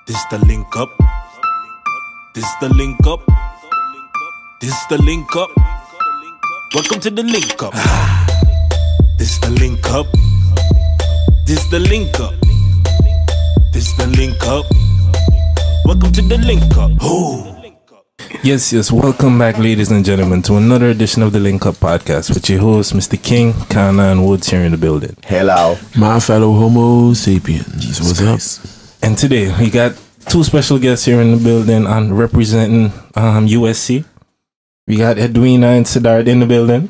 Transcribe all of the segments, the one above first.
This the link up. This the link up. This the link up. Welcome to the link up. This the link up. This the link up. This the link up. Welcome to the link up. Oh. Yes, welcome back, ladies and gentlemen, to another edition of the LinkUp podcast with your host, Mr. King, Kana, and Woods here in the building. Hello. My fellow Homo sapiens. What's up? And today, we got two special guests here in the building and representing USC. We got Edwina and Siddharth in the building.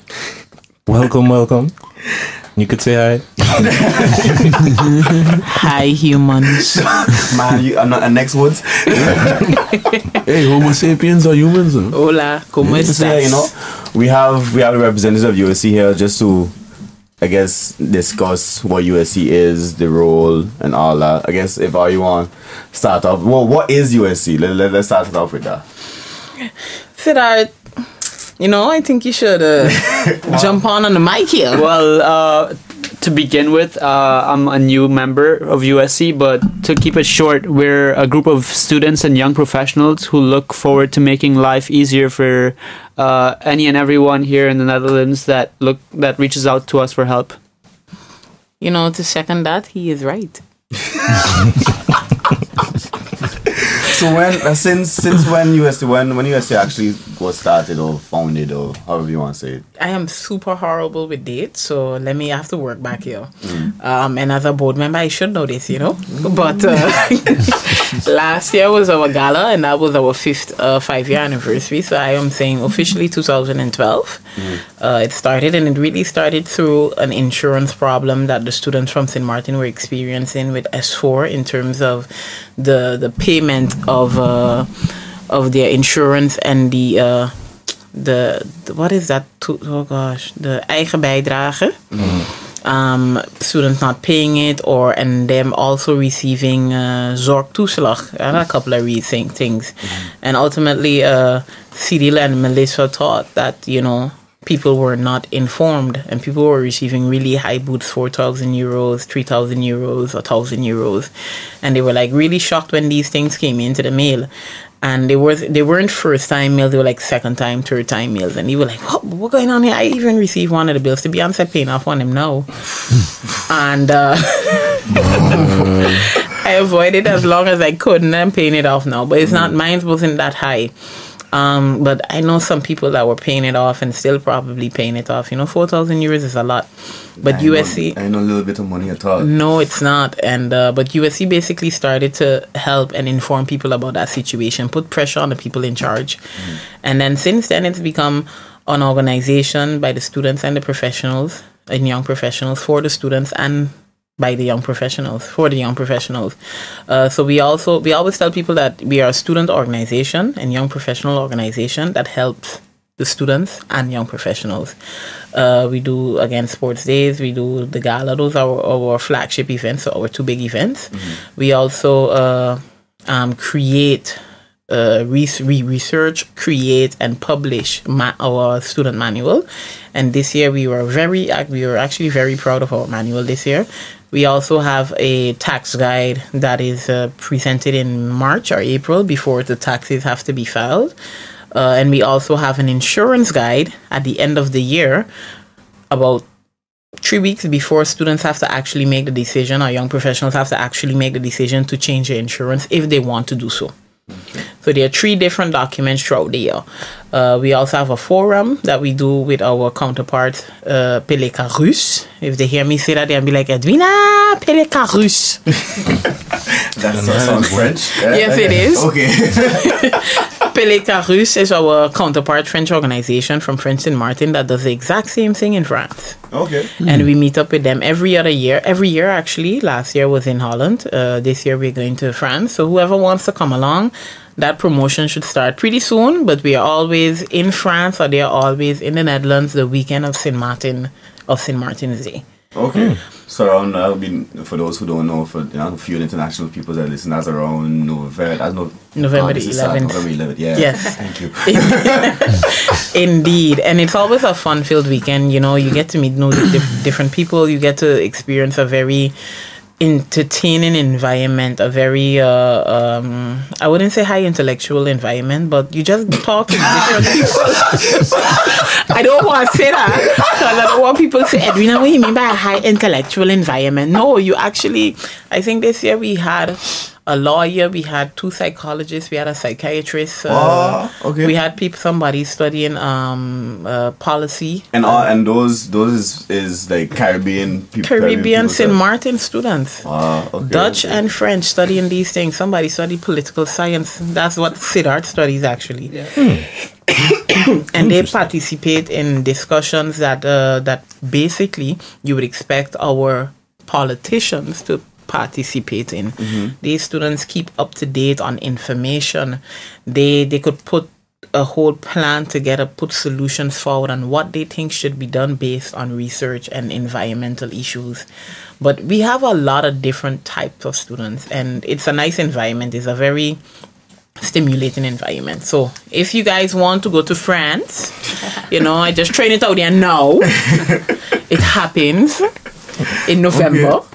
Welcome. You could say hi. Hi, humans. Man, I'm not next Woods. Hey, Homo sapiens are humans. Huh? Hola, ¿cómo estás? Yeah, you know, we have a representative of USC here just to, I guess, discuss what USC is, the role, and all that. I guess if you want to start off, well, what is USC? Let's start it off with that. Siddharth, I think you should jump on the mic here. Well, to begin with, I'm a new member of USC, but to keep it short, we're a group of students and young professionals who look forward to making life easier for any and everyone here in the Netherlands that reaches out to us for help. To second that, he is right. So since when USC actually was started or founded or however you want to say it? I am super horrible with dates, so I have to work back here. And as a board member, I should know this, But last year was our gala, and that was our 5th 5-year anniversary. So I am saying officially 2012. It started, and it really started through an insurance problem that the students from St. Martin were experiencing with S4 in terms of the payment of their insurance and the what is that? Oh gosh, the eigen bijdrage. Students not paying it, and them also receiving zorgtoeslag, a couple of things. And ultimately, Cyril and Melissa thought that people were not informed, and people were receiving really high boots, 4,000 euros, 3,000 euros, 1,000 euros, and they were like really shocked when these things came into the mail. And they weren't first time mails, they were like second time, third time mails. And they were like, what's going on here? I even received one of the bills. To be honest, I'm paying off on them now. And I avoided as long as I could, and I'm paying it off now. But it's not, mine wasn't that high. But I know some people that were paying it off and still probably paying it off. 4,000 euros is a lot. But USC... I know a little bit of money at all. No, it's not. And but USC basically started to help and inform people about that situation, put pressure on the people in charge. And then since then, it's become an organization by the students and the professionals and young professionals for the students and by the young professionals, for the young professionals. So we always tell people that we are a student organization and young professional organization that helps the students and young professionals. We do, again, Sportsdays, we do the Gala. Those are our flagship events, so our two big events. We also create, research, create, and publish our student manual. And this year we were actually very proud of our manual this year. We also have a tax guide that is presented in March or April before the taxes have to be filed. And we also have an insurance guide at the end of the year, about 3 weeks before students have to actually make the decision, or young professionals have to actually make the decision to change their insurance if they want to do so. Okay. So there are 3 different documents throughout the year. We also have a forum that we do with our counterpart, Peleka Rus. If they hear me say that, they'll be like, Edwina, Peleka Rus. That sounds French. Yeah? Yes, it is. Okay. Peleka Rus is our counterpart French organization from French St. Martin that does the exact same thing in France. Okay. And we meet up with them every other year. Every year, actually. Last year was in Holland. This year we're going to France. So whoever wants to come along, that promotion should start pretty soon. But we are always in France, or they are always in the Netherlands the weekend of St. Martin's Day. Okay. So around, for those who don't know, for a few international people that listen, that's around November the 11th. November 11th, yeah. Yes. Thank you. Indeed. And it's always a fun-filled weekend. You get to meet different people. You get to experience a very entertaining environment, a very I wouldn't say high intellectual environment, but you just talk to different people. I don't want to say that because I don't want people to say, Edwina, what do you mean by a high intellectual environment? No, you actually, I think this year we had a lawyer, we had 2 psychologists, we had a psychiatrist, okay. We had somebody studying policy. And those is like Caribbean people. Caribbean St. Martin students. Okay, Dutch okay. and French studying these things. Somebody studied political science. That's what Siddharth studies actually. Yeah. And they participate in discussions that basically you would expect our politicians to participate in. These students keep up to date on information. They could put a whole plan together, put solutions forward on what they think should be done based on research and environmental issues. But we have a lot of different types of students, and it's a nice environment. It's a very stimulating environment. So if you guys want to go to France, I just train it out there now. It happens in November. Okay.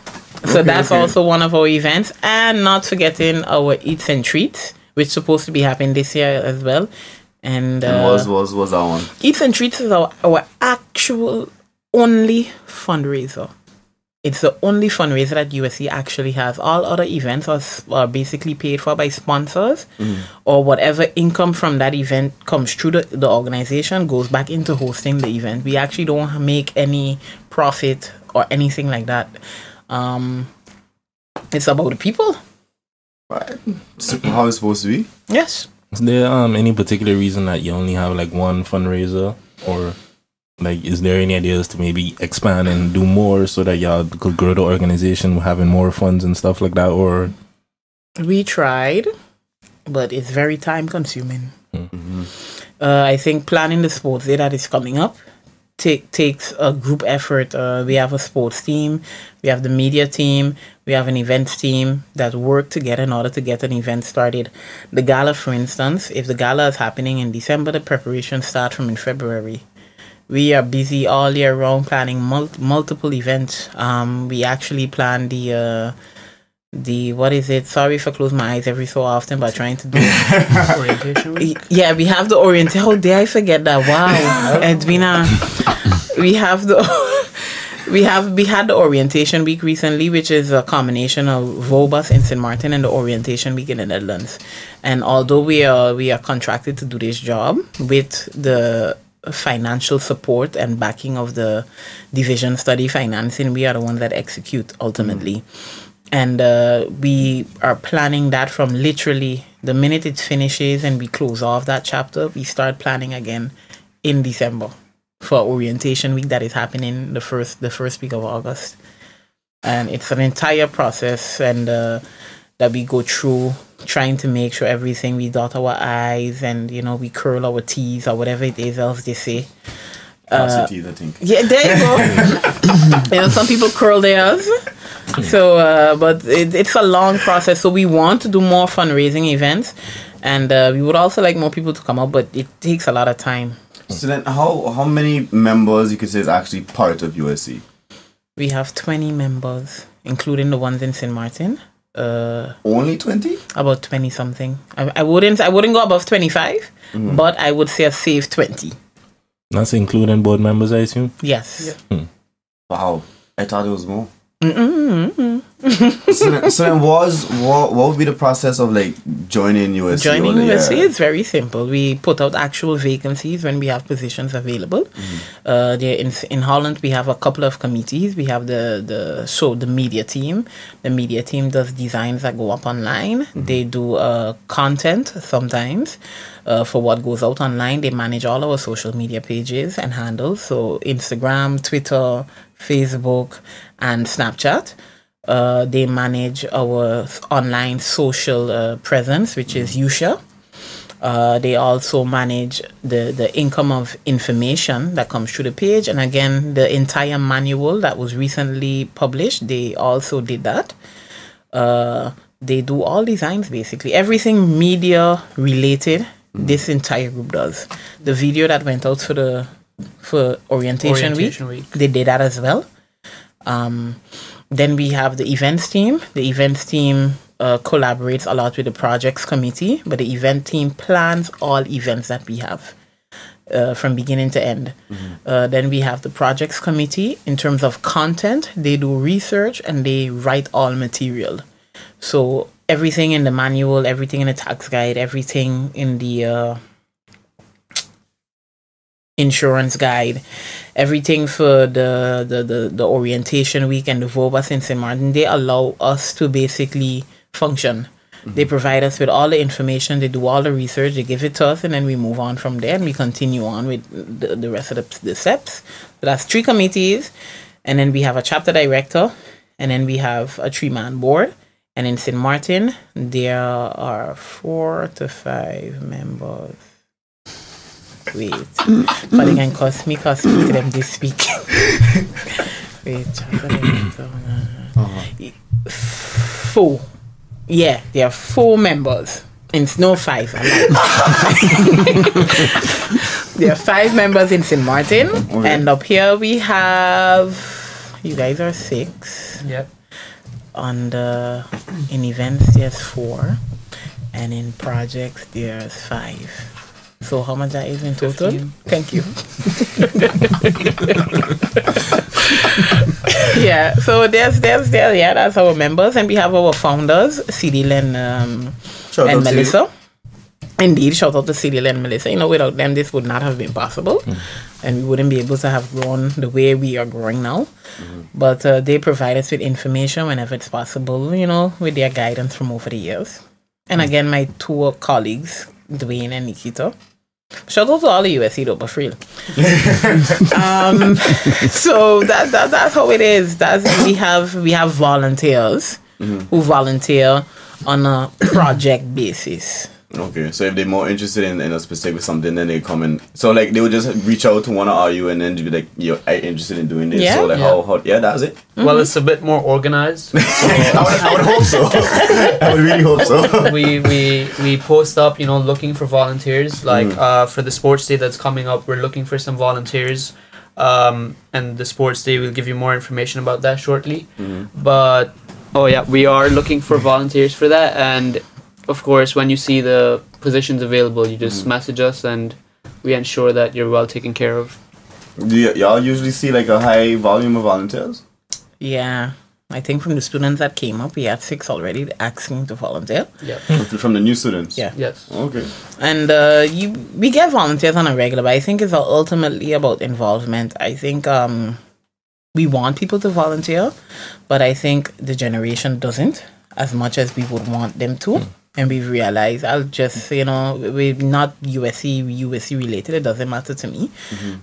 So that's also one of our events. And not forgetting our Eats and Treats, which is supposed to be happening this year as well. And was that one? Eats and Treats is our actual only fundraiser. It's the only fundraiser that USC actually has. All other events are basically paid for by sponsors, or whatever income from that event comes through the organization goes back into hosting the event. We actually don't make any profit or anything like that. It's about the people. Right. So how it's supposed to be? Yes. Is there any particular reason that you only have like one fundraiser, or like is there any ideas to maybe expand and do more so that y'all could grow the organization having more funds and stuff like that? Or we tried, but it's very time consuming. I think planning the sports day that is coming up takes a group effort. We have a sports team, we have the media team, we have an events team that work together in order to get an event started. The gala, for instance, if the gala is happening in December, the preparations start from in February. We are busy all year round planning multiple events. We actually plan the what is it? Sorry if I close my eyes every so often, but trying to do Orientation week? Yeah, we have the orientation. How dare I forget that? Wow, Edwina. We have we had the orientation week recently, which is a combination of Vobus in St. Martin and the orientation week in the Netherlands. And although we are contracted to do this job with the financial support and backing of the division study financing, we are the ones that execute ultimately. And we are planning that from literally the minute it finishes and we close off that chapter, we start planning again in December for orientation week that is happening the first week of August. And it's an entire process and that we go through, trying to make sure everything, we dot our I's and, we curl our T's or whatever it is else they say. Cross your teeth, I think. Yeah, there you go. Some people curl theirs. So, but it's a long process. So we want to do more fundraising events, and we would also like more people to come up, but it takes a lot of time. So then, how many members you could say is actually part of USC? We have 20 members, including the ones in St. Martin. Only 20? About 20 something. I wouldn't go above 25, but I would say a safe 20. that's including board members, I assume? Yes. Yeah. Wow, I thought it was more. So then what would be the process of like joining USC? Joining USC is very simple. We put out actual vacancies when we have positions available. In Holland we have a couple of committees. We have the media team. The media team does designs that go up online. They do content sometimes for what goes out online. They manage all our social media pages and handles, so Instagram, Twitter, Facebook, and Snapchat. They manage our online social presence, which is USHA. They also manage the income of information that comes through the page. And again, the entire manual that was recently published, they also did that. They do all designs, basically. Everything media related, this entire group does. The video that went out for orientation week, they did that as well. Then we have the events team. The events team collaborates a lot with the projects committee, but the event team plans all events that we have from beginning to end. Then we have the projects committee. In terms of content, they do research and they write all material. So everything in the manual, everything in the tax guide, everything in the insurance guide, everything for the orientation week and the VOBAS in St. Martin, they allow us to basically function. They provide us with all the information, they do all the research, they give it to us, and then we move on from there and we continue on with the rest of the steps. So that's 3 committees, and then we have a chapter director, and then we have a 3-man board. And in St. Martin, there are 4 to 5 members. Wait, but it can cost me to them this week. Wait, chapter director. 4. Yeah, there are 4 members. In Snow 5. I'm like, there are 5 members in St. Martin. Okay. And up here we have, you guys are 6. Yep. In events there's 4. And in projects there's 5. So how much that is in total? 15. Thank you. Yeah, so there's that's our members, and we have our founders, Cyril and Melissa. Indeed, shout out to Cyril and Melissa. You know, without them this would not have been possible, and we wouldn't be able to have grown the way we are growing now. But they provide us with information whenever it's possible, you know, with their guidance from over the years. And again, my 2 colleagues, Dwayne and Nikita. Shout out to all the USC though, but for real. So that's how it is. We have volunteers who volunteer on a project basis. Okay, so if they're more interested in a specific something, then they come in. So like they would just reach out to one of you and then be like, "You're interested in doing this." Yeah. So like, how that's it. Well, it's a bit more organized. So I would hope so. I would really hope so. we post up, you know, looking for volunteers. Like for the sports day that's coming up, we're looking for some volunteers. And the sports day, we'll give you more information about that shortly. But we are looking for volunteers for that. And of course, when you see the positions available, you just message us and we ensure that you're well taken care of. Do y'all usually see like a high volume of volunteers? Yeah. I think from the students that came up, we had 6 already asking to volunteer. Yeah. From the new students? Yeah. Yes. Okay. And we get volunteers on a regular, but I think it's ultimately about involvement. I think we want people to volunteer, but I think the generation doesn't as much as we would want them to. And we've realized, I'll just say, you know, we're not USC related, it doesn't matter to me.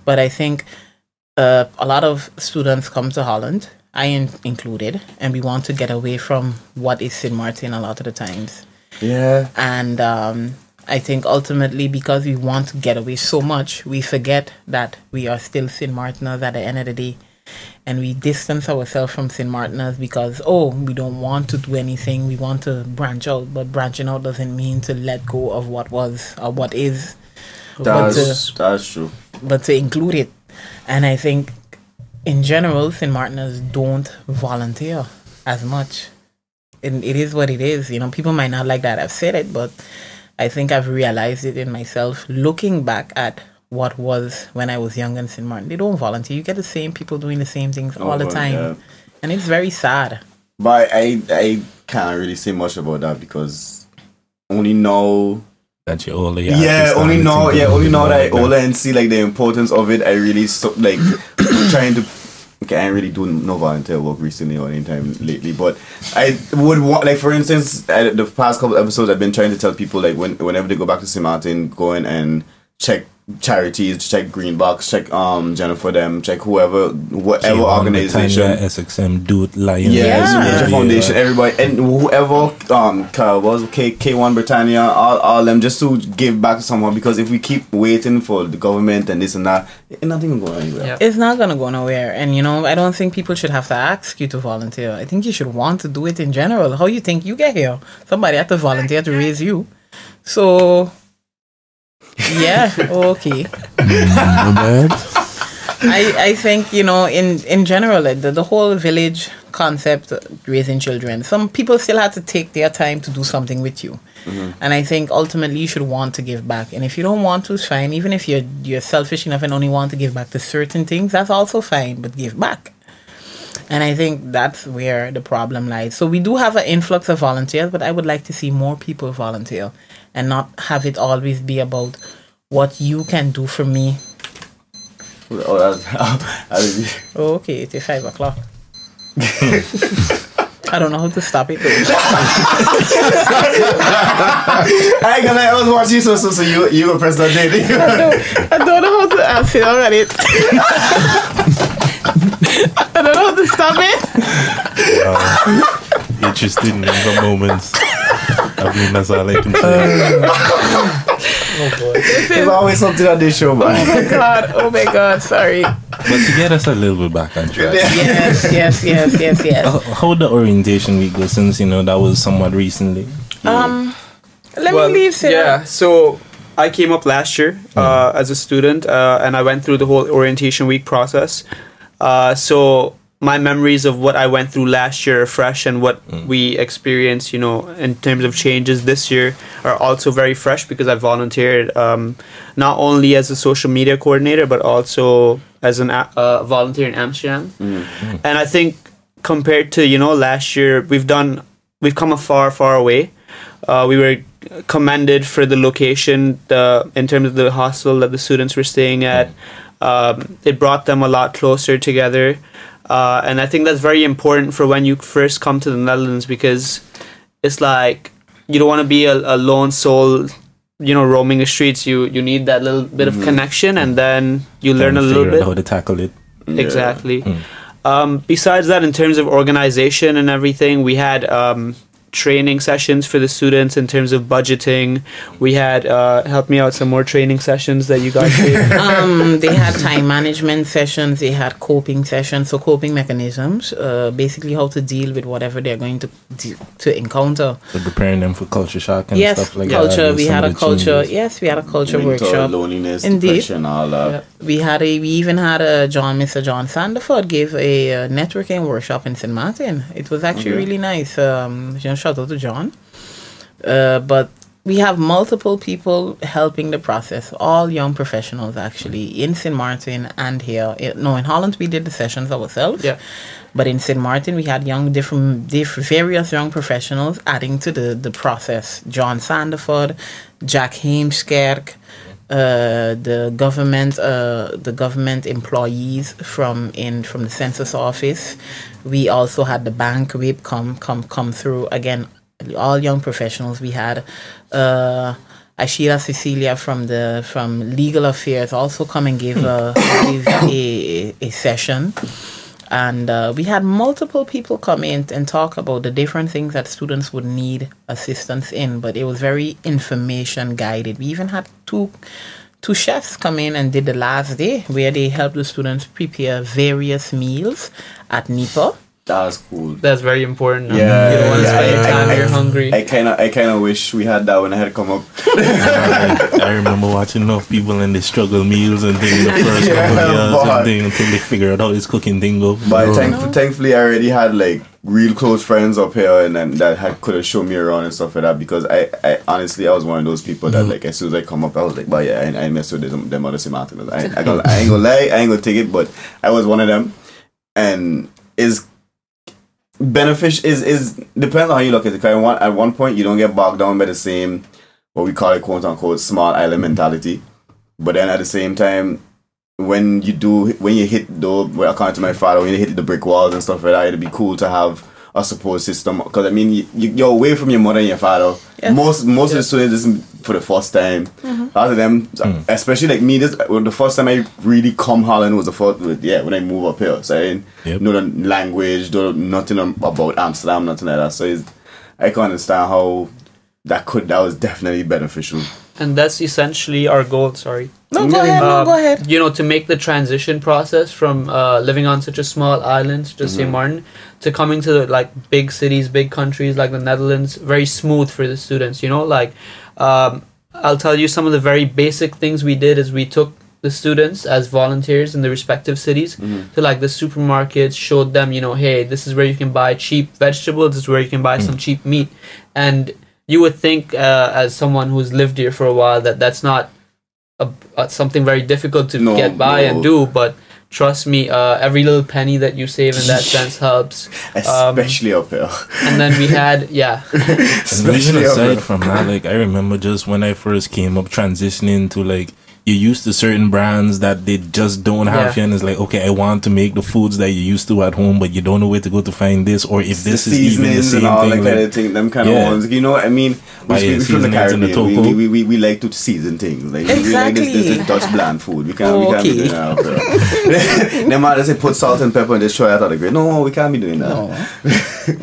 But I think a lot of students come to Holland, I included, and we want to get away from what is St. Martin a lot of the times. Yeah. And I think ultimately because we want to get away so much, we forget that we are still St. Martiners at the end of the day. And we distance ourselves from St. Martiners because, we don't want to do anything. We want to branch out. But branching out doesn't mean to let go of what was or what is. That's true. But to include it. And I think, in general, St. Martiners don't volunteer as much. And it is what it is. You know, people might not like that I've said it, but I think I've realized it in myself. Looking back at what was when I was young in St. Martin, they don't volunteer. You get the same people doing the same things all the time. Yeah. And it's very sad. But I can't really say much about that because only know that you're older. Only know that I older and see like the importance of it. I really trying to. Okay, I ain't really doing no volunteer work recently or anytime lately, but I would want, like, for instance, the past couple episodes I've been trying to tell people, like, whenever they go back to St. Martin, go in and check charities, check Green Box, check Jennifer them, check whatever organization, SXM, Dude, Lions, Major Foundation, everybody, and whoever was K1 Britannia, all them, just to give back to someone, because if we keep waiting for the government and this and that, nothing will go anywhere. Yep. It's not gonna go nowhere. And you know, I don't think people should have to ask you to volunteer. I think you should want to do it in general. How you think you get here? Somebody had to volunteer to raise you. So yeah, okay. I think, in general, the whole village concept, raising children, some people still have to take their time to do something with you. And I think ultimately you should want to give back. And if you don't want to, it's fine. Even if you're selfish enough and only want to give back to certain things, that's also fine, but give back. And I think that's where the problem lies. So we do have an influx of volunteers, but I would like to see more people volunteer and not have it always be about what you can do for me. Okay, it's 5 o'clock. I don't know how to stop it. I ain't gonna lie, I was watching so you go press that date. I don't know how to answer it already. I don't know how to stop it. Interesting in the moments. I mean, that's all I can say. Oh boy. There's always something on this show, man. Oh my god, sorry. But to get us a little bit back on track. Yes. How the orientation week goes, since that was somewhat recently. Let me leave Siddharth. Yeah, so I came up last year as a student, and I went through the whole orientation week process. So my memories of what I went through last year are fresh, and what we experienced, in terms of changes this year are also very fresh, because I volunteered not only as a social media coordinator, but also as a volunteer in Amsterdam. And I think compared to, last year, we've come a far away. We were commended for the location, in terms of the hostel that the students were staying at. It brought them a lot closer together. And I think that's very important for when you first come to the Netherlands, because it's like you don't want to be a lone soul, roaming the streets. You need that little bit of connection, and then you learn a little bit how to tackle it. Exactly. Besides that, in terms of organization and everything, we had training sessions for the students in terms of budgeting. We had help me out, some more training sessions that you guys did. They had time management sessions, they had coping sessions, so coping mechanisms, basically how to deal with whatever they're going to encounter. So preparing them for culture shock and stuff like culture, that. We had a culture workshop. Loneliness, indeed. depression, all that. Yeah. We even had Mr. John Sandiford gave a networking workshop in St. Martin. It was actually really nice. Shout out to John. But we have multiple people helping the process, all young professionals actually, in St. Martin and here. In Holland we did the sessions ourselves. Yeah. But in St. Martin we had various young professionals adding to the process. John Sandiford, Jack Heemskerk, the government employees from the census office. We also had the bank whip come through. Again, all young professionals. We had Ashira Cecilia from legal affairs also come and give a session. And we had multiple people come in and talk about the different things that students would need assistance in, but it was very information guided. We even had two chefs come in and did the last day, where they helped the students prepare various meals at NIPA. That's cool. That's very important. Yeah, you don't want to spend your time. You're hungry. I kind of wish we had that when I had come up. I remember watching enough people in the struggle meals and things the first couple of years and things until they figure out how this cooking thing go. But thankfully, I already had like real close friends up here, and that could have shown me around and stuff like that. Because I honestly, I was one of those people that like as soon as I come up, I was like, but yeah, I mess with them other Martinez. I ain't gonna lie, I ain't gonna take it, but I was one of them, and is beneficial is depends on how you look at it. Because at one point you don't get bogged down by the same, what we call it, quote unquote, small island mentality. But then at the same time, when you hit according to my father, when you hit the brick walls and stuff like that, it'd be cool to have a support system. Because I mean, you're away from your mother and your father. Yes. Most of the students listen for the first time. A lot of them, especially like me, the first time I really come Holland was when I move up here. So I didn't know the language, nothing about Amsterdam, nothing like that. So I can understand how that was definitely beneficial. And that's essentially our goal. Sorry. No, go ahead. To make the transition process from living on such a small island, such as St. Martin, to coming to like big cities, big countries like the Netherlands, very smooth for the students. I'll tell you some of the very basic things we did is we took the students as volunteers in the respective cities to like the supermarkets, showed them, hey, this is where you can buy cheap vegetables, this is where you can buy some cheap meat. And you would think as someone who's lived here for a while that that's not something very difficult to get by and do, but trust me, every little penny that you save in that sense helps. Especially up here. And then we had, And even aside from that, like I remember just when I first came up transitioning to like you're used to certain brands that they just don't have here, and it's like, okay, I want to make the foods that you used to at home, but you don't know where to go to find this, or if this is even the same and all thing. That kind of thing, them kind of ones. You know what I mean? We from the Caribbean. We like to season things. Like Exactly. we like this Dutch bland food. We can't be doing that. Them others say put salt and pepper and destroy that other grade. No, we can't be doing that. No.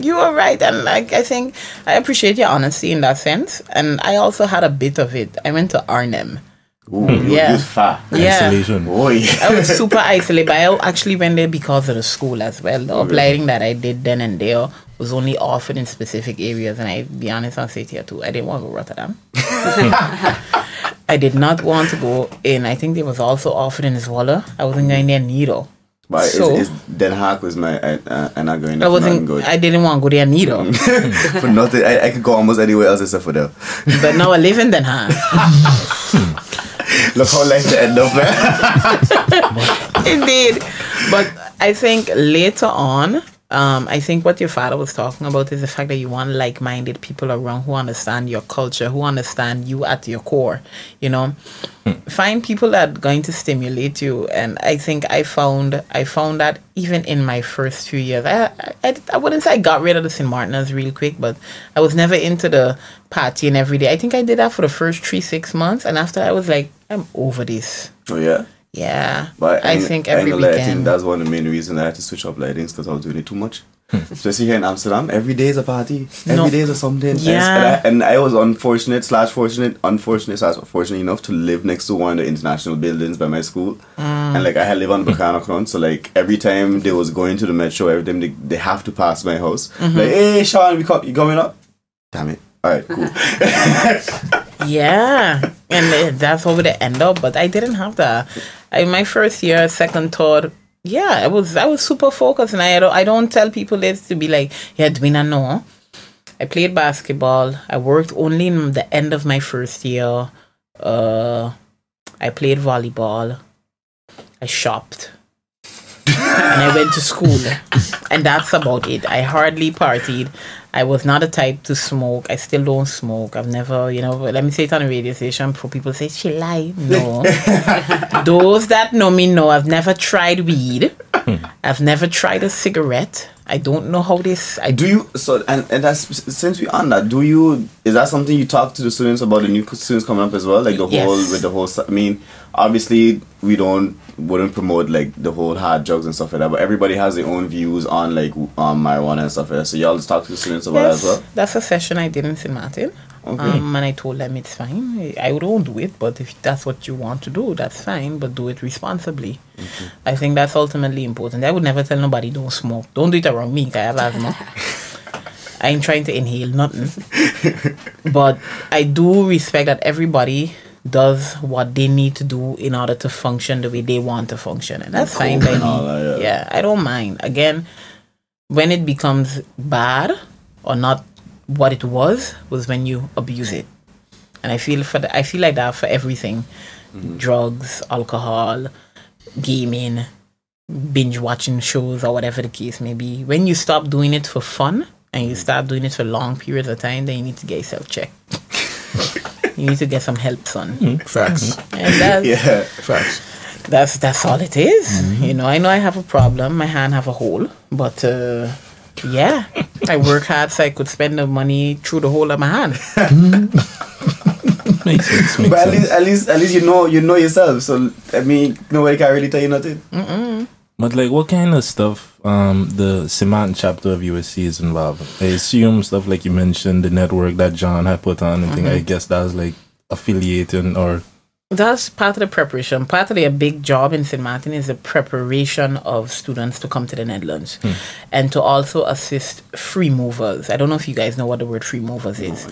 You are right, and like I think I appreciate your honesty in that sense, and I also had a bit of it. I went to Arnhem. Ooh, you're fat. Isolation. Oh, yeah. I was super isolated, but I actually went there because of the school as well. The uplighting that I did then and there was only offered in specific areas, and I be honest, I'll say it here too, I didn't want to go to Rotterdam. I did not want to go in. I think it was also offered in Zwolle. I wasn't going there neither. But So- Den Haag was my I'm not going I there. wasn't. Good. I didn't want to go there neither. For nothing. I could go almost anywhere else except for there. But now I live in Den Haag. Look how life to end up, man. Indeed. But I think later on, I think what your father was talking about is the fact that you want like-minded people around who understand your culture, who understand you at your core, Find people that are going to stimulate you. And I think I found that even in my first few years. I wouldn't say I got rid of the St. Martiners real quick, but I was never into the partying every day. I think I did that for the first 3-6 months, and after I was like, I'm over this. Oh, yeah? Yeah. But I think every I weekend. think that's one of the main reasons I had to switch up lightings, because I was doing it too much. Especially here in Amsterdam, every day is a party. Every day is a something. Yeah. And I was unfortunate enough to live next to one of the international buildings by my school. And like I live on Buchanan, so like every time they was going to the metro, every time they have to pass my house. Like, hey Sean, you coming up? Damn it. Alright, cool. Yeah, and that's how they end up. But I didn't have that. My first year, second, third, I was super focused, and I don't tell people this to be like, Edwina, no. I played basketball. I worked only in the end of my first year. I played volleyball. I shopped. And I went to school. And that's about it. I hardly partied. I was not a type to smoke. I still don't smoke. I've never, let me say it on a radio station before people say, she lied. No. Those that know me know I've never tried weed. I've never tried a cigarette. I don't know how this... Do you... So, and that's... Since we're on that, is that something you talk to the students about, the new students coming up as well? Like I mean, obviously, we wouldn't promote like the whole hard drugs and stuff like that, but everybody has their own views on like marijuana and stuff like that. So y'all just talk to the students about that as well? That's a session I did in St. Martin. Okay. And I told them it's fine. I don't do it, but if that's what you want to do, that's fine, but do it responsibly. I think that's ultimately important. I would never tell nobody don't smoke. Don't do it around me, 'cause I have asthma. I ain't trying to inhale nothing. But I do respect that everybody does what they need to do in order to function the way they want to function. And that's fine by me. Yeah, I don't mind. Again, when it becomes bad or not what it was when you abuse it. And I feel like that for everything. Drugs, alcohol, gaming, binge watching shows, or whatever the case may be. When you stop doing it for fun and you start doing it for long periods of time, then you need to get yourself checked. You need to get some help, son. Facts. And Facts. That's all it is. I know I have a problem. My hand have a hole, but I work hard so I could spend the money through the hole of my hand. Makes sense. But at least you know yourself. So I mean, nobody can really tell you nothing. But like, what kind of stuff the St. chapter of USC is involved in? I assume stuff like you mentioned, the network that John had put on and thing. I guess that's like affiliating or That's part of the preparation. Part of their big job in St. Martin is the preparation of students to come to the Netherlands and to also assist free movers. I don't know if you guys know what the word free movers is.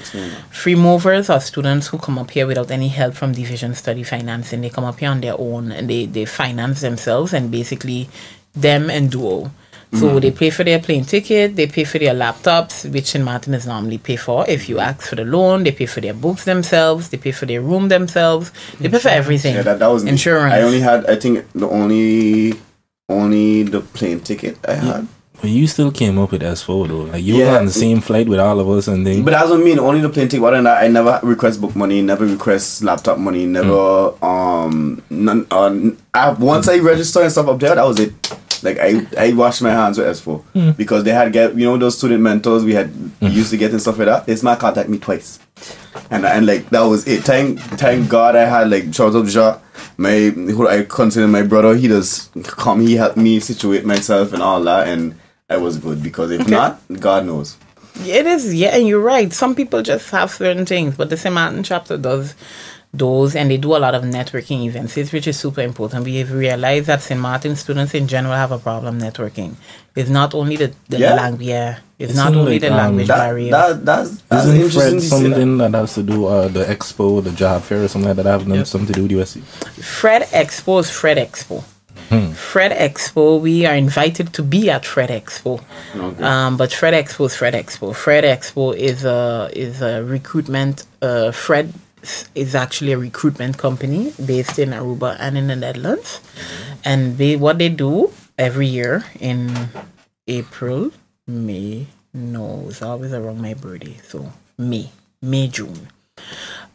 Free movers are students who come up here without any help from division study financing. They come up here on their own and they finance themselves, and basically them and duo. So they pay for their plane ticket, they pay for their laptops, which St. Martin is normally pay for. If you ask for the loan, they pay for their books themselves, they pay for their room themselves, they pay for everything. Yeah, that was insurance. I only had, I think, the only the plane ticket I had. But you still came up with S4 though. Like you were on the same flight with all of us and things. But that's what I mean. Only the plane ticket. Other than that, I never request book money. Never request laptop money. Never once I registered and stuff up there, that was it. Like I washed my hands with S4 because they had those student mentors we had used to get and stuff like that. This man contact me twice, and like that was it. Thank God I had like shout out to Ja, who I consider my brother. He helped me situate myself and all that, and I was good because if not, God knows. It is, yeah, and you're right. Some people just have certain things, but the St. Martin chapter does those, and they do a lot of networking events, which is super important. We have realized that St. Martin students in general have a problem networking. It's not only the language, it's not only the language barrier. That's Isn't Fred something that has to do the Expo, the job fair, or something like that? Have something to do with USC? Fred Expo is Fred Expo. Fred Expo, we are invited to be at Fred Expo. Okay. But Fred Expo is Fred Expo. Fred Expo is a recruitment. Fred is actually a recruitment company based in Aruba and in the Netherlands. And what they do every year in April, May, no, it's always around my birthday. So May, June.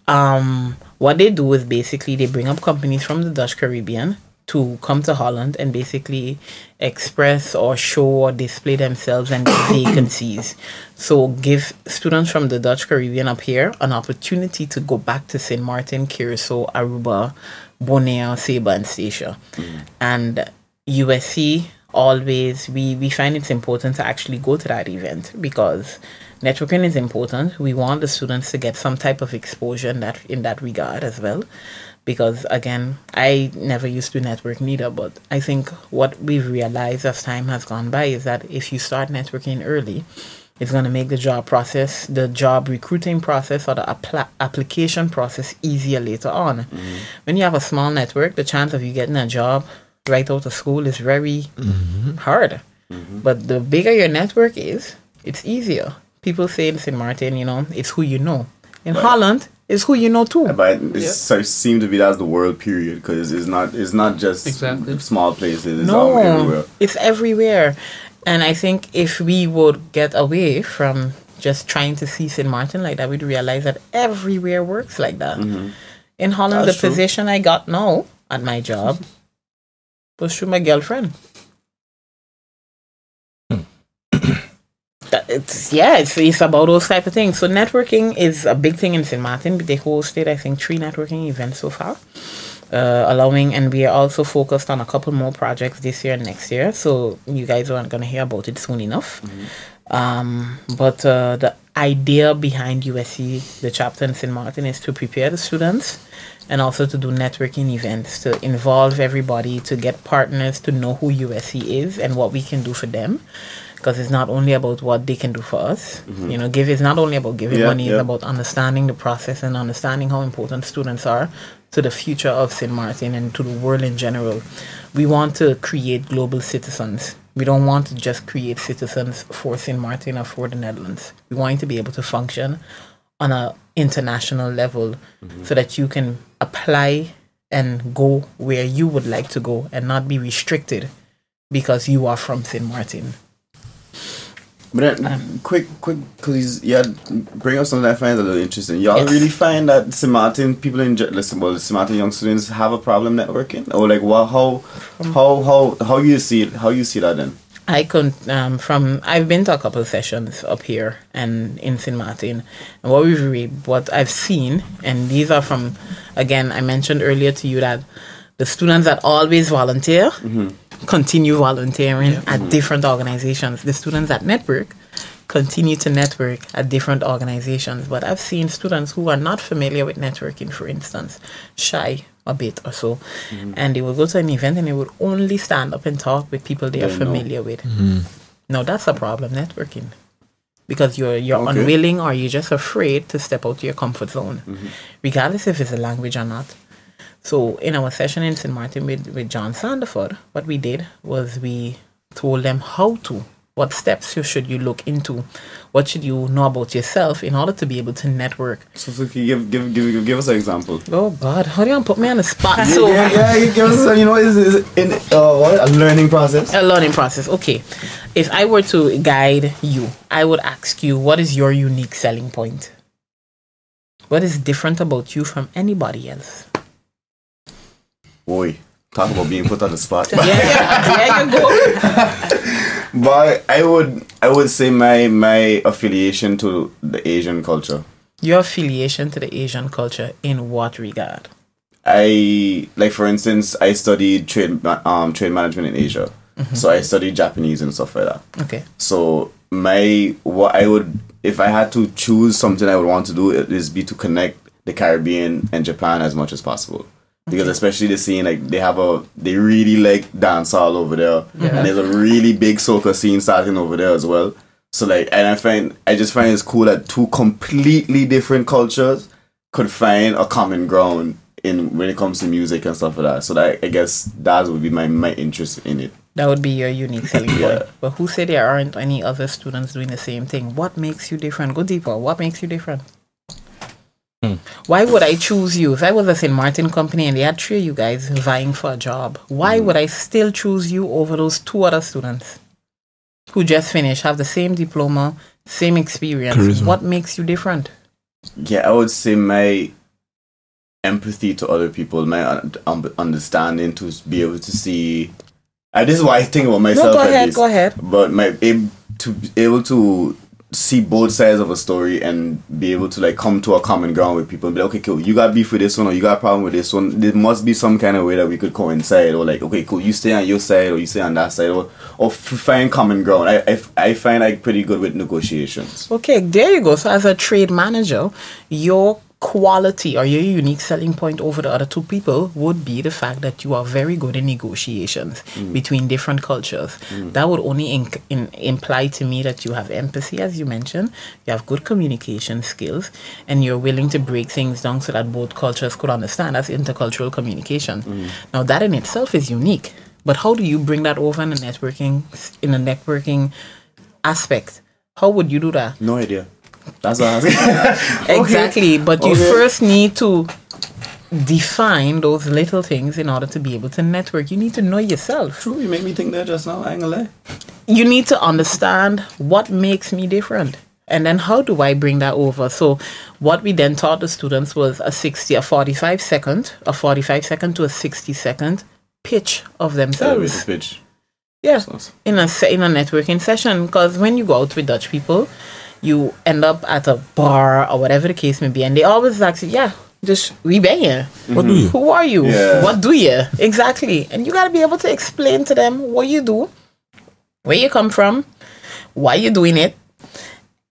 What they do is basically they bring up companies from the Dutch Caribbean to come to Holland and basically express or show or display themselves and vacancies. So give students from the Dutch Caribbean up here an opportunity to go back to St. Martin, Curacao, Aruba, Bonaire, Saba, and Statia. And USC always, we find it's important to actually go to that event because networking is important. We want the students to get some type of exposure in that regard as well. Because again, I never used to network neither, but I think what we've realized as time has gone by is that if you start networking early, it's going to make the job process, the job recruiting process or the application process easier later on. When you have a small network, the chance of you getting a job right out of school is very hard. But the bigger your network is, it's easier. People say in St. Martin, it's who you know. In Holland, it's who you know too. But it seems to be that's the world period because it's not just small places. It's all everywhere. It's everywhere. And I think if we would get away from just trying to see St. Martin like that, we'd realize that everywhere works like that. In Holland, the position I got now at my job was through my girlfriend. It's about those type of things. So networking is a big thing in St. Martin. They hosted, I think, 3 networking events so far, and we are also focused on a couple more projects this year and next year. So you guys aren't going to hear about it soon enough. But the idea behind USC, the chapter in St. Martin, is to prepare the students and also to do networking events, to involve everybody, to get partners, to know who USC is and what we can do for them. Because it's not only about what they can do for us. It's not only about giving money, it's about understanding the process and understanding how important students are to the future of St. Martin and to the world in general. We want to create global citizens. We don't want to just create citizens for St. Martin or for the Netherlands. We want to be able to function on an international level so that you can apply and go where you would like to go and not be restricted because you are from St. Martin. But then, quick, please, bring up something I find a little interesting. Y'all really find that St. Martin people St. Martin young students have a problem networking, or like how you see it? How you see that then? I could I've been to a couple of sessions up here and in St. Martin, and what I've seen, and these are from, again, I mentioned earlier to you that the students that always volunteer continue volunteering at different organizations. The students that network continue to network at different organizations. But I've seen students who are not familiar with networking, for instance, shy a bit or so, and they will go to an event and they would only stand up and talk with people they are familiar with. Now that's a problem, networking, because you're unwilling or you're just afraid to step out of your comfort zone, regardless if it's a language or not. So in our session in St. Martin with John Sanderford, what we did was we told them what steps should you look into, what should you know about yourself in order to be able to network. So can you give us an example? Oh God, how do you put me on the spot? So give us is in a learning process? A learning process. Okay, if I were to guide you, I would ask you, what is your unique selling point? What is different about you from anybody else? Boy, talk about being put on the spot. There you go. But I would say my affiliation to the Asian culture. Your affiliation to the Asian culture in what regard? For instance, I studied trade management in Asia. So I studied Japanese and stuff like that. Okay. So if I had to choose something I would want to do, it is be to connect the Caribbean and Japan as much as possible. Because especially the scene, like they really like dance all over there, and there's a really big soca scene starting over there as well. So I just find it's cool that two completely different cultures could find a common ground when it comes to music and stuff like that. So I guess that would be my interest in it. That would be your unique selling point. But who said there aren't any other students doing the same thing? What makes you different? Go deeper. What makes you different? Why would I choose you? If I was a St. Martin company and they had 3 of you guys vying for a job, why would I still choose you over those 2 other students who just finished, have the same diploma, same experience? Charisma. What makes you different? Yeah, I would say my empathy to other people, my understanding to be able to see. This is what I think about myself. Go ahead. But to be able to see both sides of a story and be able to like come to a common ground with people and be like, okay, cool, you got beef with this one or you got a problem with this one. There must be some kind of way that we could coincide, or like, okay, cool, you stay on your side or you stay on that side, or find common ground. I find like pretty good with negotiations. Okay, there you go. So as a trade manager, your quality or your unique selling point over the other 2 people would be the fact that you are very good in negotiations between different cultures. That would only imply to me that you have empathy, as you mentioned, you have good communication skills, and you're willing to break things down so that both cultures could understand. That's intercultural communication. Now that in itself is unique, but how do you bring that over in a networking aspect? How would you do that? No idea. That's what I was asking. Exactly, but you first need to define those little things in order to be able to network. You need to know yourself. True, you make me think that just now. I ain't gonna lie. You need to understand what makes me different. And then how do I bring that over? So what we then taught the students was a 45 second to a 60-second pitch of themselves. Pitch. Yeah, in a networking session. Because when you go out with Dutch people, you end up at a bar or whatever the case may be, and they always ask you, we bang here. What do you? Who are you? Yeah. What do you? Exactly. And you got to be able to explain to them what you do, where you come from, why you're doing it,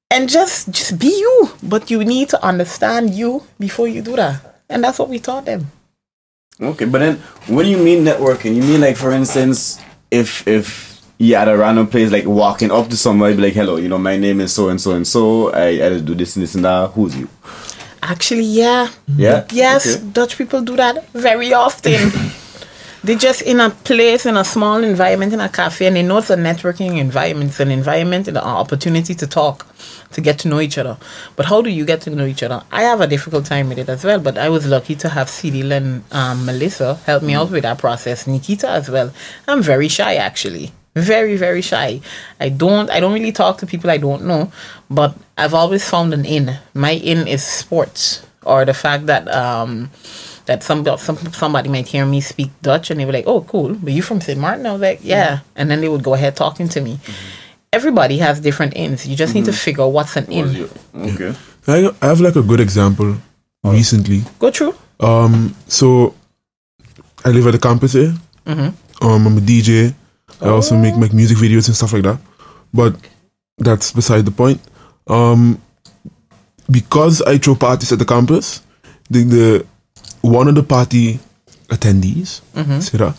and just be you. But you need to understand you before you do that. And that's what we taught them. Okay, but then when you mean networking, you mean like, for instance, if at a random place, like walking up to somebody, be like, hello, my name is so and so and so. I do this and this and that. Who's you? Actually, yeah. Yeah? Yes, Okay. Dutch people do that very often. They're just in a place, in a small environment, in a cafe, and they know it's a networking environment. It's an environment and an opportunity to talk, to get to know each other. But how do you get to know each other? I have a difficult time with it as well, but I was lucky to have Cyril and Melissa help me out with that process. Nikita as well. I'm very shy, actually. Very, very shy. I don't really talk to people I don't know, but I've always found an in. My in is sports, or the fact that that somebody might hear me speak Dutch and they were like, oh, cool, but you from St. Martin? I was like, yeah. And then they would go ahead talking to me. Everybody has different ins. You just need to figure out what's an in. Okay. I have like a good example recently. Go through. So I live at the campus here. I'm a DJ. I also make music videos and stuff like that. But that's beside the point. Because I throw parties at the campus, the one of the party attendees, Siddharth,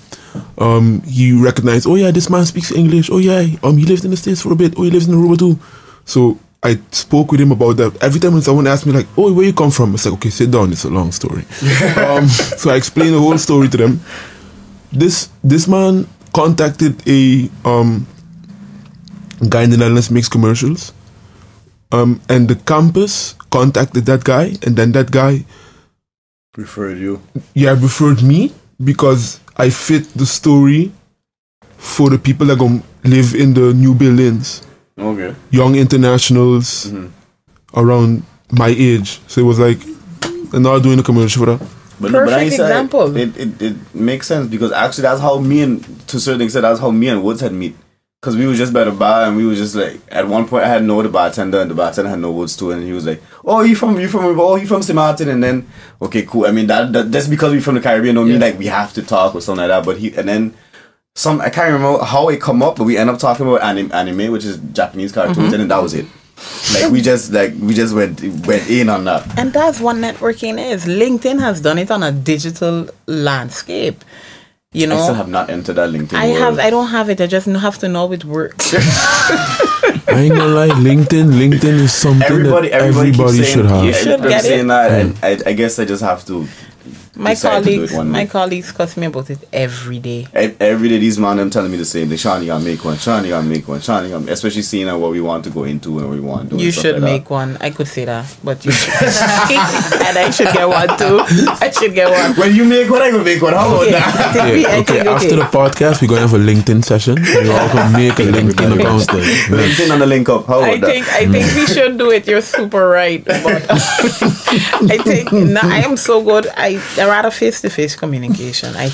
he recognized, oh yeah, this man speaks English. Oh yeah, he lived in the States for a bit. Oh, he lives in Aruba too. So I spoke with him about that. Every time when someone asked me like, oh, where you come from? It's like, okay, sit down. It's a long story. So I explained the whole story to them. This man contacted a guy in the Netherlands makes commercials. And the campus contacted that guy, and then that guy Referred you. Yeah, referred me because I fit the story for the people that gonna live in the new buildings. Okay. Young internationals around my age. So it was like, and now doing a commercial for that. Perfect example. It makes sense because actually that's how me and, to a certain extent, that's how me and Woods had met. Because we were just by the bar and we were just like, at one point I had no the bartender and the bartender had no Woods too, and he was like, oh, you from St. Martin, and then, okay, cool. I mean, that's because we're from the Caribbean, don't mean like we have to talk or something like that, but and then I can't remember how it come up, but we end up talking about anime, which is Japanese cartoons, and then that was it. Like we just went in on that. And that's what networking is. LinkedIn has done it on a digital landscape. You know, I still have not entered that LinkedIn world. I don't have it. I just have to know it works. I ain't gonna lie, LinkedIn is something everybody should have. You should get it. That, I guess I just have to. My colleagues cuss me about it every day. Every day, these men them telling me the same thing. Sean, you gotta make one. Sean, you gotta make one. Sean, you gotta, especially seeing what we want to go into and what we want to do. You should make one. I could say that, but you should. And I should get one too. I should get one. When you make one, I will make one. How about that? Okay, after the podcast, we're gonna have a LinkedIn session. We're all gonna make a LinkedIn account. LinkedIn on the LinkUp. How about that? I think we should do it. You're super right. But I think I am so good. I rather face-to-face communication. I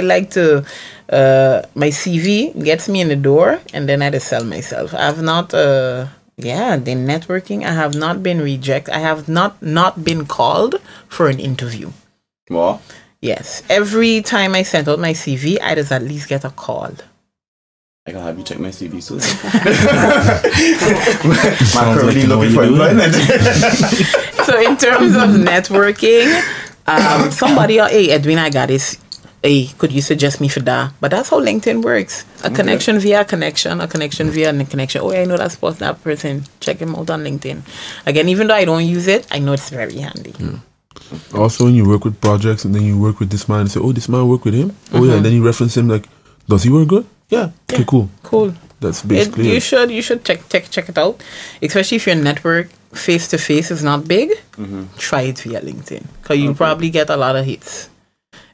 like to my CV gets me in the door and then I just sell myself. I've not the networking, I have not been rejected. I have not been called for an interview. What? Yes. Every time I sent out my CV, I just at least get a call. I gotta have you check my CV soon. I'm currently looking for employment. So in terms of networking, somebody, hey, Edwina, I got this. Hey, could you suggest me for that? But that's how LinkedIn works. A connection via a connection via a connection. Oh, I know that person. Check him out on LinkedIn. Again, even though I don't use it, I know it's very handy. Yeah. Also, when you work with projects and then you work with this man and say, oh, this man work with him? Oh, yeah. And then you reference him like, does he work good? Yeah. Okay, cool. Cool. That's basically it. You should check it out. Especially if your network face-to-face is not big, try it via LinkedIn. Because you'll probably get a lot of hits.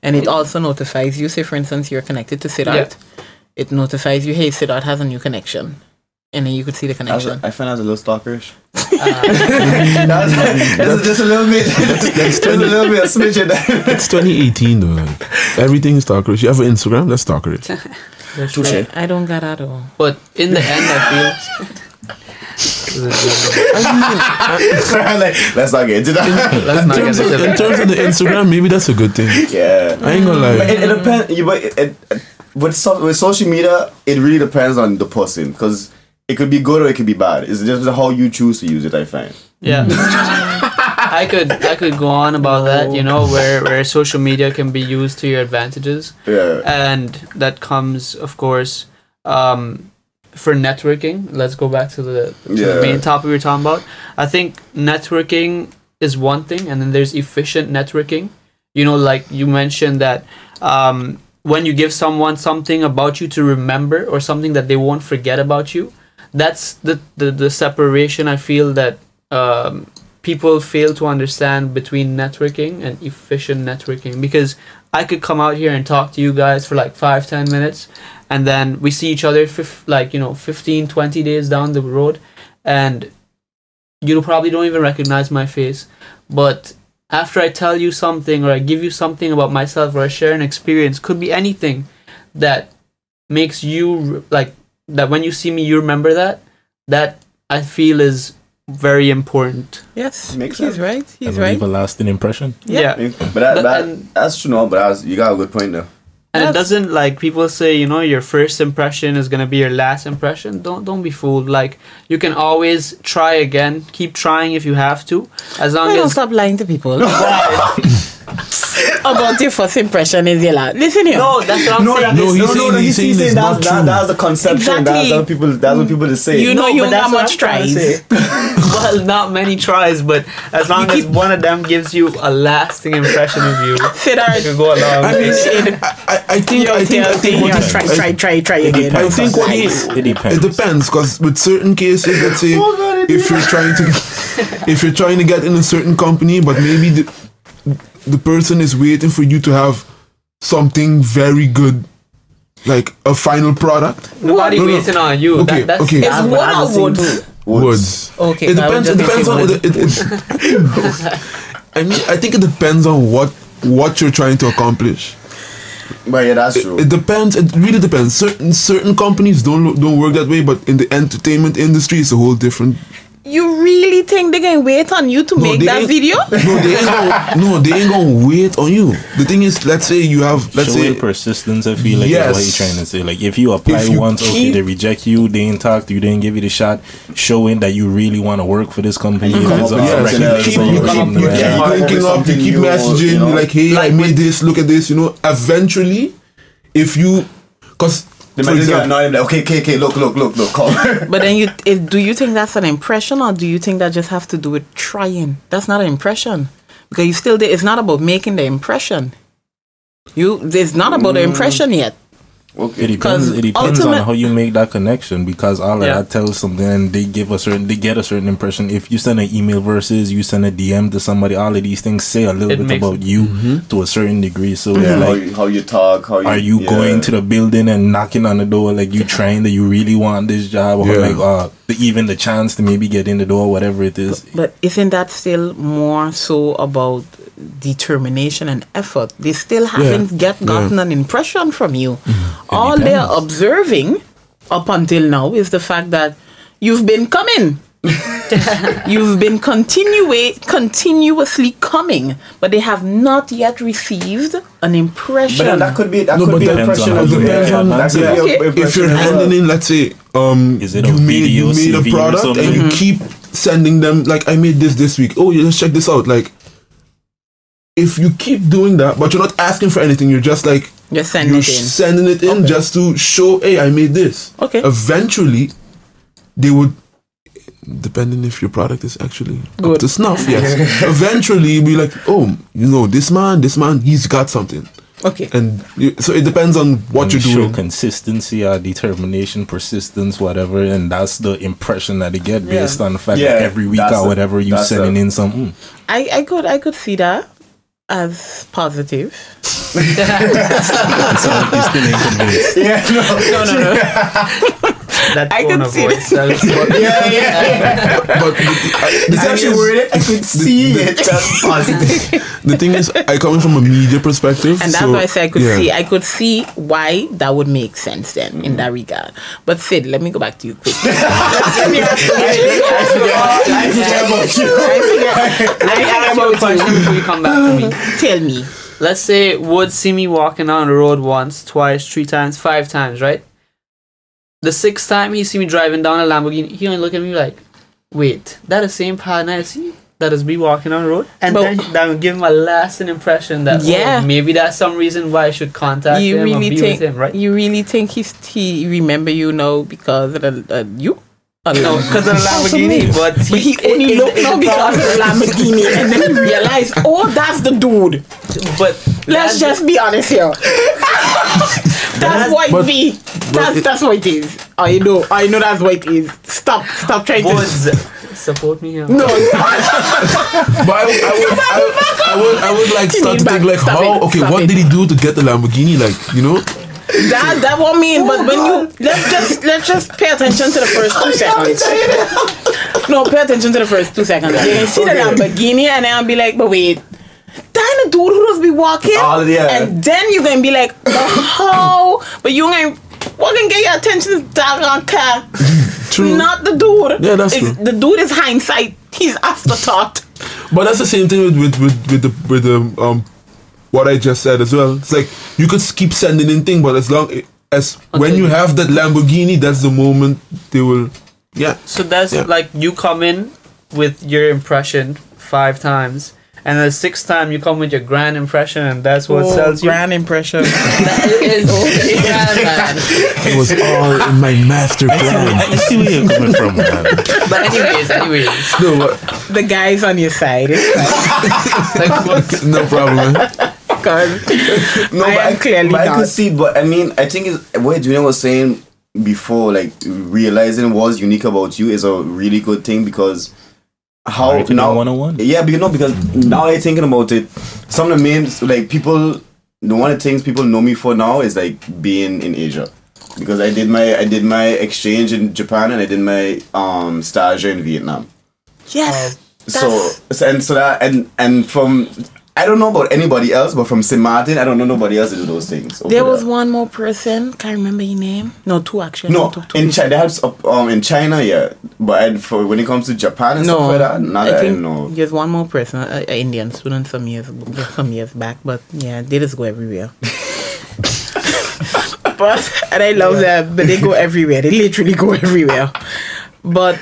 And it also notifies you. Say, for instance, you're connected to Siddharth. Yeah. It notifies you, hey, Siddharth has a new connection. And then you could see the connection. I find that a little stalkerish. That's just a little bit. That's a little bit of smidgen. It's 2018 though. Like, everything is stalkerish. You have an Instagram, that's stalkerish. I don't got that at all. But in the end, I feel... Let's not get into that. In terms of the Instagram, maybe that's a good thing. Yeah, I ain't gonna lie. But it depends. With social media, it really depends on the person because it could be good or it could be bad. It's just how you choose to use it. I find. Yeah, I could go on about that. You know, where social media can be used to your advantages. Yeah, and that comes, of course. For networking, let's go back to the main topic we were talking about. I think networking is one thing, and then there's efficient networking. You know, like you mentioned that when you give someone something about you to remember or something that they won't forget about you, that's the separation I feel that people fail to understand between networking and efficient networking. Because I could come out here and talk to you guys for like 5-10 minutes, and then we see each other 15-20 days down the road, and you probably don't even recognize my face. But after I tell you something or I give you something about myself or I share an experience, could be anything that makes you like that when you see me you remember that I feel is very important. Yes, makes sense. He's right. Leave a lasting impression. Yeah. But that's true. No, but you got a good point though. And it doesn't, like people say, you know, your first impression is gonna be your last impression. Don't be fooled. Like, you can always try again. Keep trying if you have to. As long Don't as stop lying to people. About your first impression is your last. Listen here. no, that's what I'm saying. He's saying it's not true. That's the conception. Exactly. That's what people say. You know, No, you but don't have that's much what I'm trying to tries. Well, not many tries, but as long as one of them gives you a lasting impression of you, Siddharth, you can go along. I mean, I think what try again. I think what It depends. it depends, because with certain cases, let's say if you're trying to get in a certain company, but maybe the person is waiting for you to have something very good, like a final product. Nobody waiting on you. Okay, That's okay. It's Wood or Woods? Woods. Okay, It I was depends. just It depends thinking on. I mean, I think it depends on what you're trying to accomplish. But yeah, that's true. It depends. It really depends. Certain companies don't work that way, but in the entertainment industry, it's a whole different. You really think they're gonna wait on you to make they that ain't- video? They ain't gonna wait on you. The thing is, let's say you have, let's Showing say, persistence, I feel like is Yes. what you're trying to say. Like if you apply If you once, okay, keep- they reject you, they ain't talk to you, they didn't give you the shot, showing that you really want to work for this company. If it's up with all something regular, else, so you you're keep- something you like keep- that. you hard linking with up, you something keep new, messaging, you know? like, hey, Like I made this, look at this, you know. Eventually, if you, because They might just get annoyed, like, okay, look, come. But then do you think that's an impression, or do you think that just have to do with trying? That's not an impression, because you still it's not about making the impression. It's not about the impression yet. Okay. It depends. It depends on how you make that connection, because all of Yeah. that tells something, and they get a certain impression. If you send an email versus you send a DM to somebody, all of these things say a little It bit makes- about you to a certain degree. So Yeah, it's like, how you talk, how you. are you going to the building and knocking on the door, like you trying that you really want this job, or Yeah. like even the chance to maybe get in the door, whatever it is. But isn't that still more so about determination and effort? They still haven't gotten an impression from you. All they're depends. observing up until now is the fact that you've been coming. You've been continuously coming, but they have not yet received an impression. But then that could be but an that impression. depends on how you depends make on- that That could be Okay. an impression if you're as well. handing in, let's say, Is it a you video, made a CV or product something? and you keep sending them, like, I made this week. Oh, yeah, let's check this out. Like, if you keep doing that, but you're not asking for anything, you're just like, Just send you're it in. sending it in just to show, hey, I made this. Okay. Eventually, they would, depending if your product is actually up Good. to snuff, yes. Eventually, you'll be like, oh, you know, this man, he's got something. Okay. And so it depends on what And you're show doing. consistency or determination, persistence, whatever, and that's the impression that they get based on the fact Yeah, that every week that's or whatever you that's sending a- in something. I could see that as positive. So you still ain't convinced. Yeah, no. No. that I tone can of see voice tells you. Yeah. But the It's thing actually is- worded. I could see it. That's positive. the thing is, I coming from a media perspective, And that's so, why I say yeah. I could see why that would make sense then in that regard. But Sid, let me go back to you quickly. I forget about you. Let me ask you a question before you come back to me. Tell me. Let's say Wood see me walking down the road once, twice, 3 times, 5 times, right? The 6th time he see me driving down a Lamborghini, he only look at me like, wait, that the same partner I see? That is me walking down the road? And But- then that will give him a lasting impression that, Yeah. oh, maybe that's some reason why I should contact You him or really be think with him, right? you really think he remember you now because of the you? No, because of the Lamborghini, but But he only looked now because of the Lamborghini, and then he realized, oh, that's the dude. But Let's just be honest here. That's what it be. That's what it is. I know that's what it is. Stop trying to. Woods, support me here. No, But I would like You start need to back- think like, stop how? it, Okay, stop what it. did he do to get the Lamborghini? Like, you know? that what I mean. But when you let's just pay attention to the first 2 seconds. No, pay attention to the first 2 seconds. You can see the Lamborghini, and then I'll be like, but wait. That the dude who does be walking, and then you gonna be like, oh, but you gonna what can get your attention is that car, True. not the dude. Yeah, that's true. The dude is hindsight. He's afterthought. But that's the same thing with the what I just said as well. It's like you could keep sending in things, but as long as when you have that Lamborghini, that's the moment they will. Yeah. So that's like you come in with your impression 5 times, and the 6th time you come with your grand impression, and that's what sells you. Grand impression. That is okay, man. It was all in my master plan. I see where you're coming from, man. But anyways. No, but, The guys on your side. Like what? no problem. No, I am clearly but I not. could see. But I mean, I think it's, what Edwina was saying before, like realizing what's unique about you is a really good thing, because how Marketing now 101. Yeah, because now I'm thinking about it, some of the main like people, one of the things people know me for now is like being in Asia, because I did my exchange in Japan and I did my stage in Vietnam. Yes. And from, I don't know about anybody else, but from St. Martin, I don't know nobody else to do those things. There was one more person. Can't remember your name. No, 2 actually. No, Two in people. China, they have in China, yeah. But for when it comes to Japan and stuff like that, not I that I think know. there's one more person, an Indian student some years back, but yeah, they just go everywhere. And I love them, but they go everywhere. They literally go everywhere. But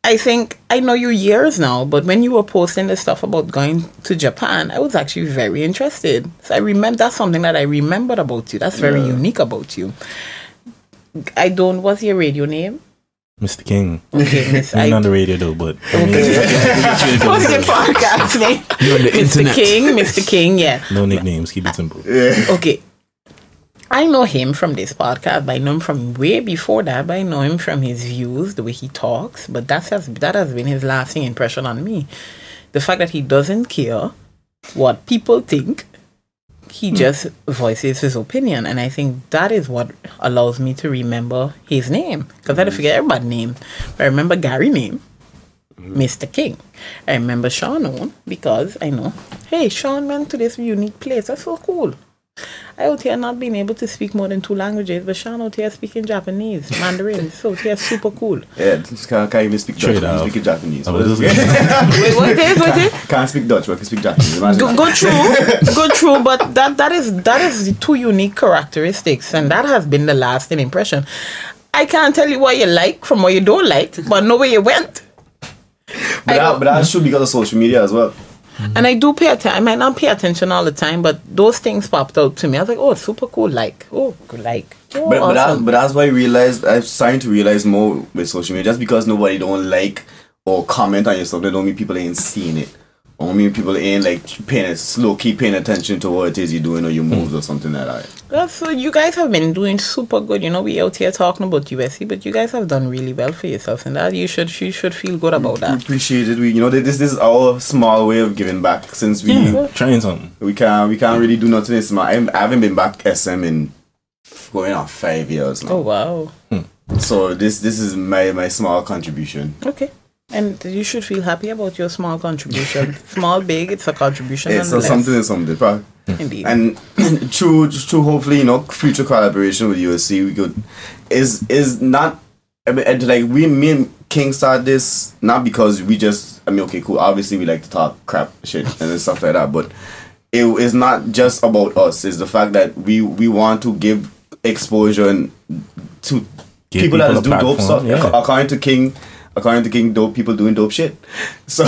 I think I know you years now, but when you were posting the stuff about going to Japan, I was actually very interested. So I remember that's something that I remembered about you. That's very unique about you. What's your radio name? Mr. King. Okay, Miss. I'm on the radio though, but What's your podcast name? You're on the internet. Mr. King, yeah. no nicknames. Keep it simple. Okay. I know him from this podcast, but I know him from way before that, but I know him from his views, the way he talks, but that has been his lasting impression on me. The fact that he doesn't care what people think, he just voices his opinion, and I think that is what allows me to remember his name, because I don't forget everybody's name. But I remember Gary's name, Mr. King. I remember Sean on, because I know, hey, Sean went to this unique place, that's so cool. I out here not being able to speak more than 2 languages, but Sean out here speaking Japanese, Mandarin, so out here super cool. Yeah, just can't even speak Dutch, Straight speak Japanese. I was just Wait, what is? Can't speak Dutch, but I can speak Japanese. Go true, but that is the 2 unique characteristics, and that has been the lasting impression. I can't tell you what you like from what you don't like, but know where you went. But that's true because of social media as well. And I do pay attention. I might not pay attention all the time, but those things popped out to me. I was like, oh, it's super cool. Oh, awesome. But that's why I'm starting to realize more with social media. Just because nobody don't like or comment on your stuff, that don't mean people ain't seeing it. Or mean people ain't like keep paying attention to what it is you're doing or your moves or something like that. So you guys have been doing super good. You know, we out here talking about USC, but you guys have done really well for yourselves, and that you should feel good about that. We appreciate it. This is our small way of giving back, since trying something. We can't really do nothing this month. I haven't been back SM in going on 5 years now. Oh wow. So this is my small contribution. Okay. And you should feel happy about your small contribution. Small, big, it's a contribution. It's something. Probably. Indeed. And through hopefully, future collaboration with USC, we could is not. I mean, like me and King started this not because we just. I mean, okay, cool. Obviously, we like to talk crap shit and stuff like that, but it is not just about us. It's the fact that we want to give exposure to people that do dope stuff. Yeah. According to King, dope people doing dope shit. So,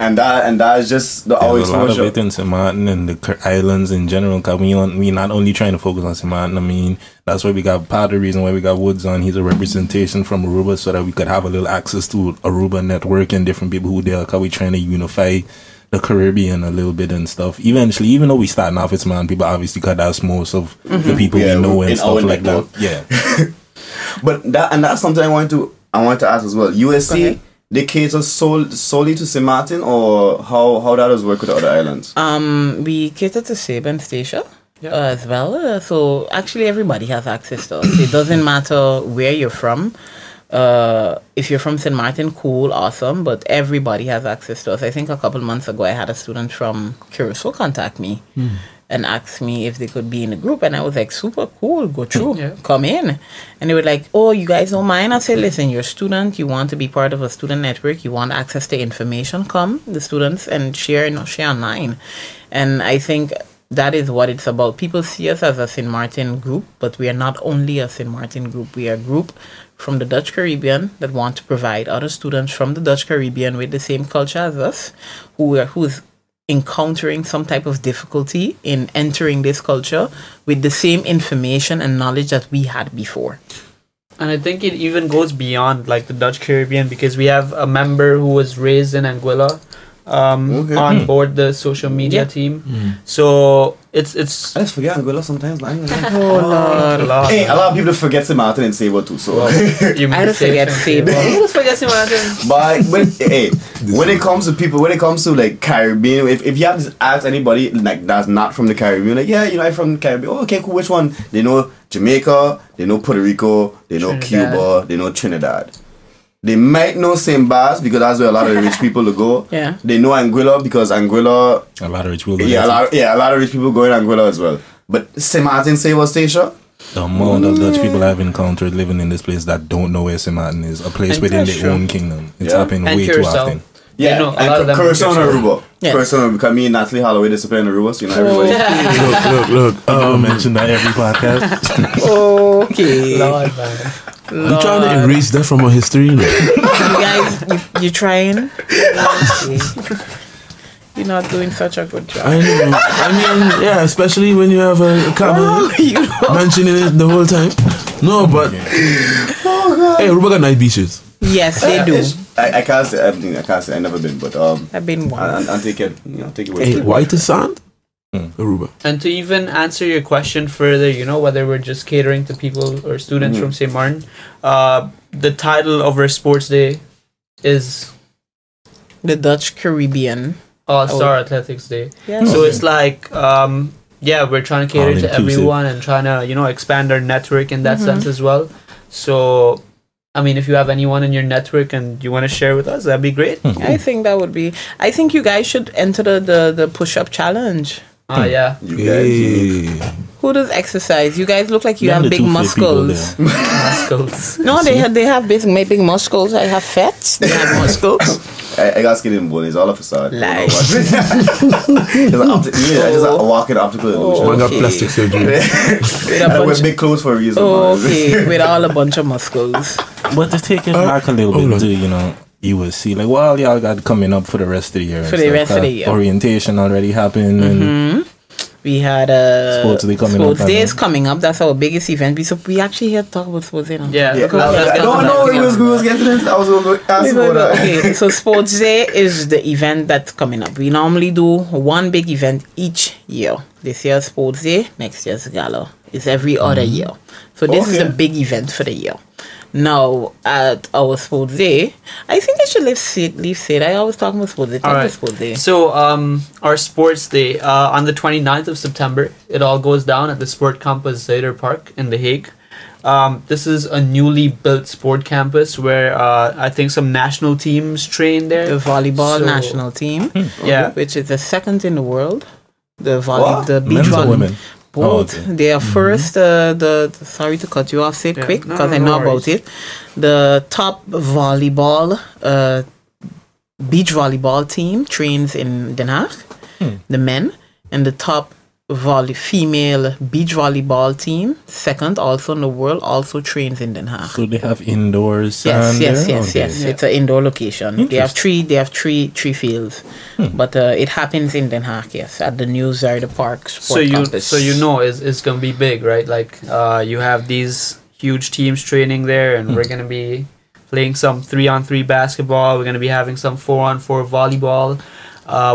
and that is just our exposure. There's a lot of it in St. Martin and the islands in general. Cause we not only trying to focus on St. Martin. I mean, that's why we got part of the reason why we got Woods on. He's a representation from Aruba, so that we could have a little access to Aruba network and different people who there. Cause we trying to unify the Caribbean a little bit and stuff. Eventually, even though we starting off with St. Martin, people obviously cut that's most of the people we know and stuff like that. Yeah. But that's something I want to ask as well. USC, they cater solely to St. Martin, or how that does work with the other islands? We cater to Sabre and Statia as well. So actually everybody has access to us. It doesn't matter where you're from. If you're from St. Martin, cool, awesome, but everybody has access to us. I think a couple months ago I had a student from Curacao contact me and asked me if they could be in the group, and I was like, super cool, go through, come in. And they were like, oh, you guys don't mind? I said, listen, you're a student, you want to be part of a student network, you want access to information, come, the students, and share online. And I think that is what it's about. People see us as a St. Martin group, but we are not only a St. Martin group. We are a group from the Dutch Caribbean that want to provide other students from the Dutch Caribbean with the same culture as us, who's encountering some type of difficulty in entering this culture with the same information and knowledge that we had before. And I think it even goes beyond like the Dutch Caribbean, because we have a member who was raised in Anguilla on board the social media team. So it's I just forget Anguilla sometimes, man. Lord. Hey, a lot of people forget St. Martin and Sable too, so. I just forget Sable. Just forget St. Martin. But hey, when it comes to people, when it comes to like Caribbean, if you have to ask anybody like that's not from the Caribbean, like yeah, you know, I'm from the Caribbean. Oh, okay, cool. Which one? They know Jamaica, they know Puerto Rico, they know Trinidad. Cuba, they know Trinidad. They might know St. Bass because that's where a lot of the rich people will go. Yeah. They know Anguilla because Anguilla. A lot of rich people. Yeah, a lot of rich people go in Anguilla as well. But St. Martin, Sable Station. The amount of Dutch people I've encountered living in this place that don't know where St. Martin is, a place And within that's their true. own kingdom. It's Yeah. happening And way too Curacao. often. Yeah, know, a lot of them Curacao and Aruba. Yes. Curacao, because me and Natalie Holloway discipline in Aruba, so you know everybody. Look. I mention that every podcast. Okay. Lord, man. We're trying to erase that from our history. You know? You guys, you trying? Okay. You're not doing such a good job. I know. I mean, yeah, especially when you have a cabinet You know. mentioning it the whole time. No, but hey, Aruba got nice beaches. Yes, they do. I can't say everything. I can't say I've never been, but I've been once. and take it, take it with Hey, you. white as sand. Aruba. And to even answer your question further, you know, whether we're just catering to people or students from St. Martin, the title of our sports day is The Dutch Caribbean. All-Star Athletics Day. Yeah. So it's like, we're trying to cater to All-inclusive. everyone and trying to, you know, expand our network in that sense as well. So, I mean, if you have anyone in your network and you want to share with us, that'd be great. I think that would be. I think you guys should enter the push-up challenge. Yeah. You guys, Hey. Who does exercise? You guys look like you Them have the big two fit people muscles. there. Muscles. No, they have big muscles. I have fats. They have muscles. I got skin and bone. It's all a facade. Lie. I just a walking optical illusion. One got Okay. plastic surgery. With a And I wear bunch. big clothes for a reason. Oh, man. okay, with all a bunch of muscles. But to take it back a little hold bit on. to, you know, USC, like, well, y'all got coming up for the rest of the year. and For the stuff. rest of the year. Orientation already happened. And We had Sports Day coming Sports up, Day and- is coming up. That's our biggest event. We actually here to talk about Sports Day now. Yeah. Yeah, Because I let's get don't to know that. who was getting this. I was going to ask about that. Okay, so Sports Day is the event that's coming up. We normally do one big event each year. This year's Sports Day, next year's Gala. It's every other year. So this is Okay. a big event for the year. Now, at our Sports Day, I think I should leave Sid. I always talk about Sports Day. Talk All about right. Sports Day. So, our sports day on the 29th of September, it all goes down at the Sport Campus Zuider Park in The Hague. This is a newly built sport campus where I think some national teams train there. The volleyball So- national team, Yeah. which is the second in the world. The What? the beach men's or volley. women? Both. Oh, okay. They are first. Sorry to cut you off. Say it Yeah. quick No, because no, I no know worries. about it. The top volleyball, beach volleyball team trains in Den Haag, the men, and the top female beach volleyball team, second also in the world, also trains in Den Haag. So they have indoors. Yes, yes, there? yes, Okay. yes. It's an indoor location. They have three fields, but it happens in Den Haag. Yes, at the new Zuider Park Sport Campus. So you know it's gonna be big, right? Like you have these huge teams training there, and we're gonna be playing some 3-on-3 basketball. We're gonna be having some 4-on-4 volleyball.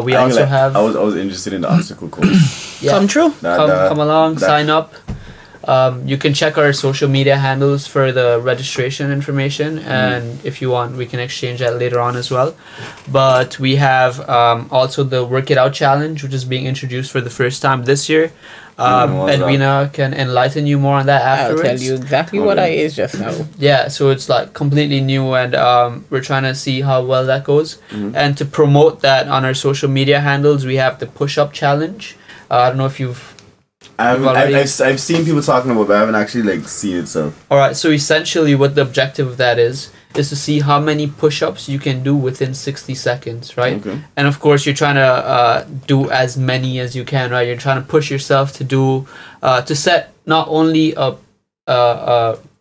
We I also have I was interested in the obstacle course. yeah, Come true. come along, that- sign up. You can check our social media handles for the registration information, and if you want, we can exchange that later on as well. But we have also the Work It Out Challenge, which is being introduced for the first time this year. what's that? Edwina can enlighten you more on that I'll afterwards. tell you exactly what I is just now. Yeah, so it's like completely new, and we're trying to see how well that goes. And to promote that on our social media handles, we have the Push Up Challenge. I don't know if you've. I've seen people talking about it, but I haven't actually like seen it. So All right, so essentially, what the objective of that is is to see how many push-ups you can do within 60 seconds, right? Okay. And of course, you're trying to do as many as you can, right? You're trying to push yourself to do to set not only a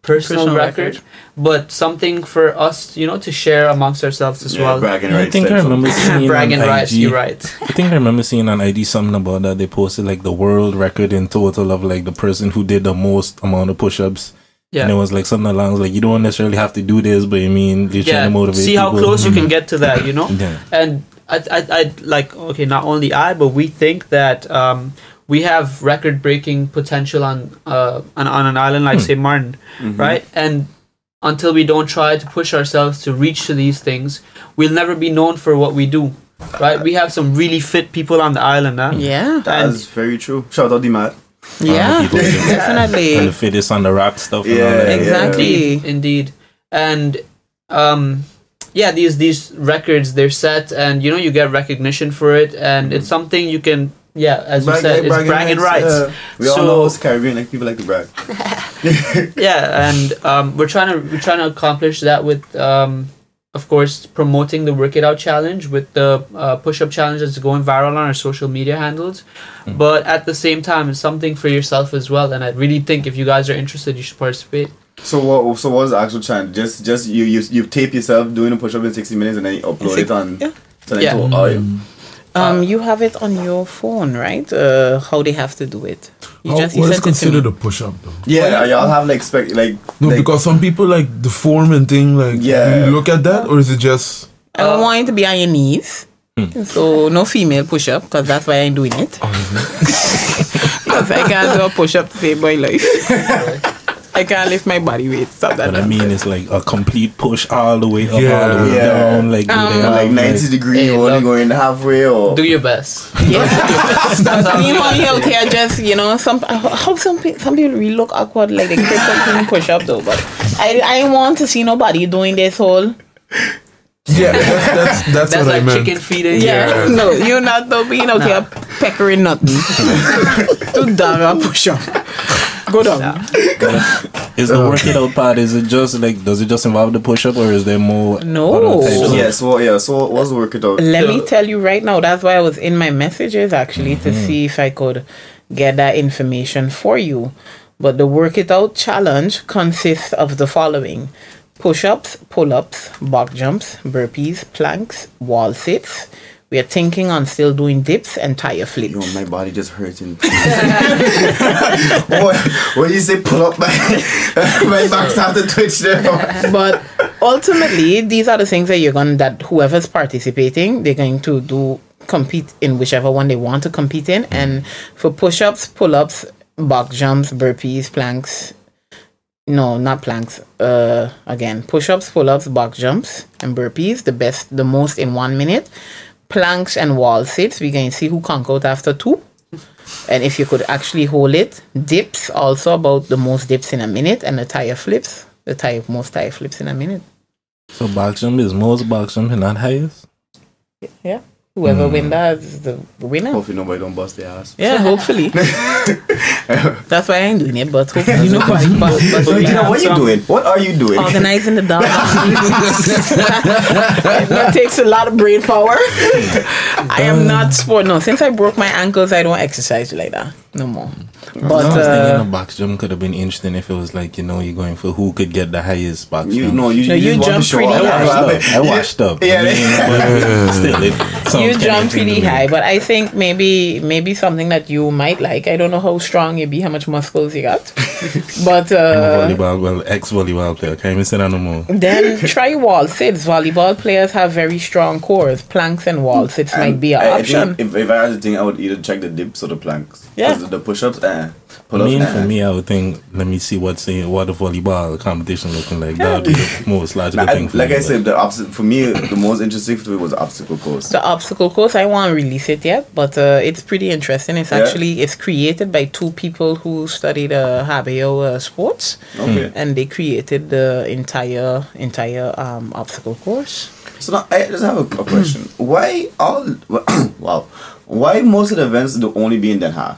personal record, but something for us, to share amongst ourselves as well. Bragging I rights. think I remember seeing Bragging on rights, IG. you're right. I think I remember seeing on IG something about that. They posted like the world record in total of like the person who did the most amount of push-ups. Yeah. And it was like something along like you don't necessarily have to do this, but I mean you're trying to motivate see how people. close you can get to that, Yeah. And I like, okay, not only but we think that we have record-breaking potential on an island like St. Martin, right? And until we don't try to push ourselves to reach to these things, we'll never be known for what we do, right? We have some really fit people on the island, huh? Yeah. That's very true. Shout out Matt. Yeah. People and Definitely. the fittest on the rock stuff. And all Yeah, that. Exactly. Indeed. And these records, they're set, and you get recognition for it, and it's something you can, as you said, it's bragging rights. We all know it's Caribbean, like people like to brag. Yeah, and we're trying to accomplish that with of course promoting the Work It Out challenge with the push-up challenge that's going viral on our social media handles, but at the same time it's something for yourself as well, and I really think if you guys are interested, you should participate. So what was the actual challenge? Just you tape yourself doing a push-up in 60 minutes and then you upload it on You have it on your phone, right? How they have to do it. You What is sent it to considered me. a push-up though? Yeah, y'all have No, because some people like the form and thing, like, do you look at that, or is it just... I don't want it to be on your knees. So no female push-up, because that's why I'm doing it. Because I can't do a push-up to save my life. I can't lift my body weight. Stop that. But I mean, it's like a complete push all the way up, all the way Yeah. down. Like, do they have, like 90 degree, Hey, only look. going halfway or... Do your best. Yeah. Me money out here just, some people really look awkward, like they can't push up though. But I want to see nobody doing this whole. Yeah, that's That's what I like meant. chicken feeding. Yeah, no, you're not though being out here peckering nothing. To dara push up. Go down. Is the work it out part? Is it just like? Does it just involve the push up, or is there more? No. other types of- So what's the work it out? Let me tell you right now, that's why I was in my messages actually to see if I could get that information for you. But the Work It Out challenge consists of the following: push-ups, pull-ups, box jumps, burpees, planks, wall sits. We are thinking on still doing dips and tire flips. Yo, my body just hurting. What you say? Pull up my back started to twitch there. But ultimately, these are the things that whoever's participating, they're going to compete in whichever one they want to compete in. And for push-ups, pull-ups, box jumps, burpees, planks. No, not planks. Again, push-ups, pull-ups, box jumps, and burpees. The most in 1 minute. Planks and wall sits. We're going to see who conquer out after 2. And if you could actually hold it. Dips, also about the most dips in a minute. And the tire flips. Most tire flips in a minute. So box jump is most box jump and not highest. Yeah. Whoever wins that is the winner. Hopefully nobody don't bust their ass. Yeah, hopefully. That's why I ain't doing it, but hopefully nobody but So, what are you doing? What are you doing? organizing the dog. That takes a lot of brain power. I am not since I broke my ankles, I don't exercise like that no more. I was But thinking a box jump could have been interesting if it was like, you're going for who could get the highest box jump. you just want to jump show pretty off. high. I washed up. Yeah. But still, it sounds You kinda jump interesting pretty to me. high, but I think maybe something that you might like. I don't know how strong you be, how much muscles you got, but I'm a ex-volleyball player. Can't even sit down no more. then try wall sits. Volleyball players have very strong cores. Planks and wall sits might be an I option. think if I had to think, I would either check the dips or the planks. Yeah. 'Cause the push-ups, I pull-ups. mean, for me, I would think, let me see what the volleyball competition looking like. That would be the most logical thing for like me. I said, for me, the most interesting for me was the obstacle course. The obstacle course, I won't release it yet, but it's pretty interesting. It's created by 2 people who studied Habeo sports, and they created the entire obstacle course. So now I just have a question. Why Why most of the events do only be in Den Haag?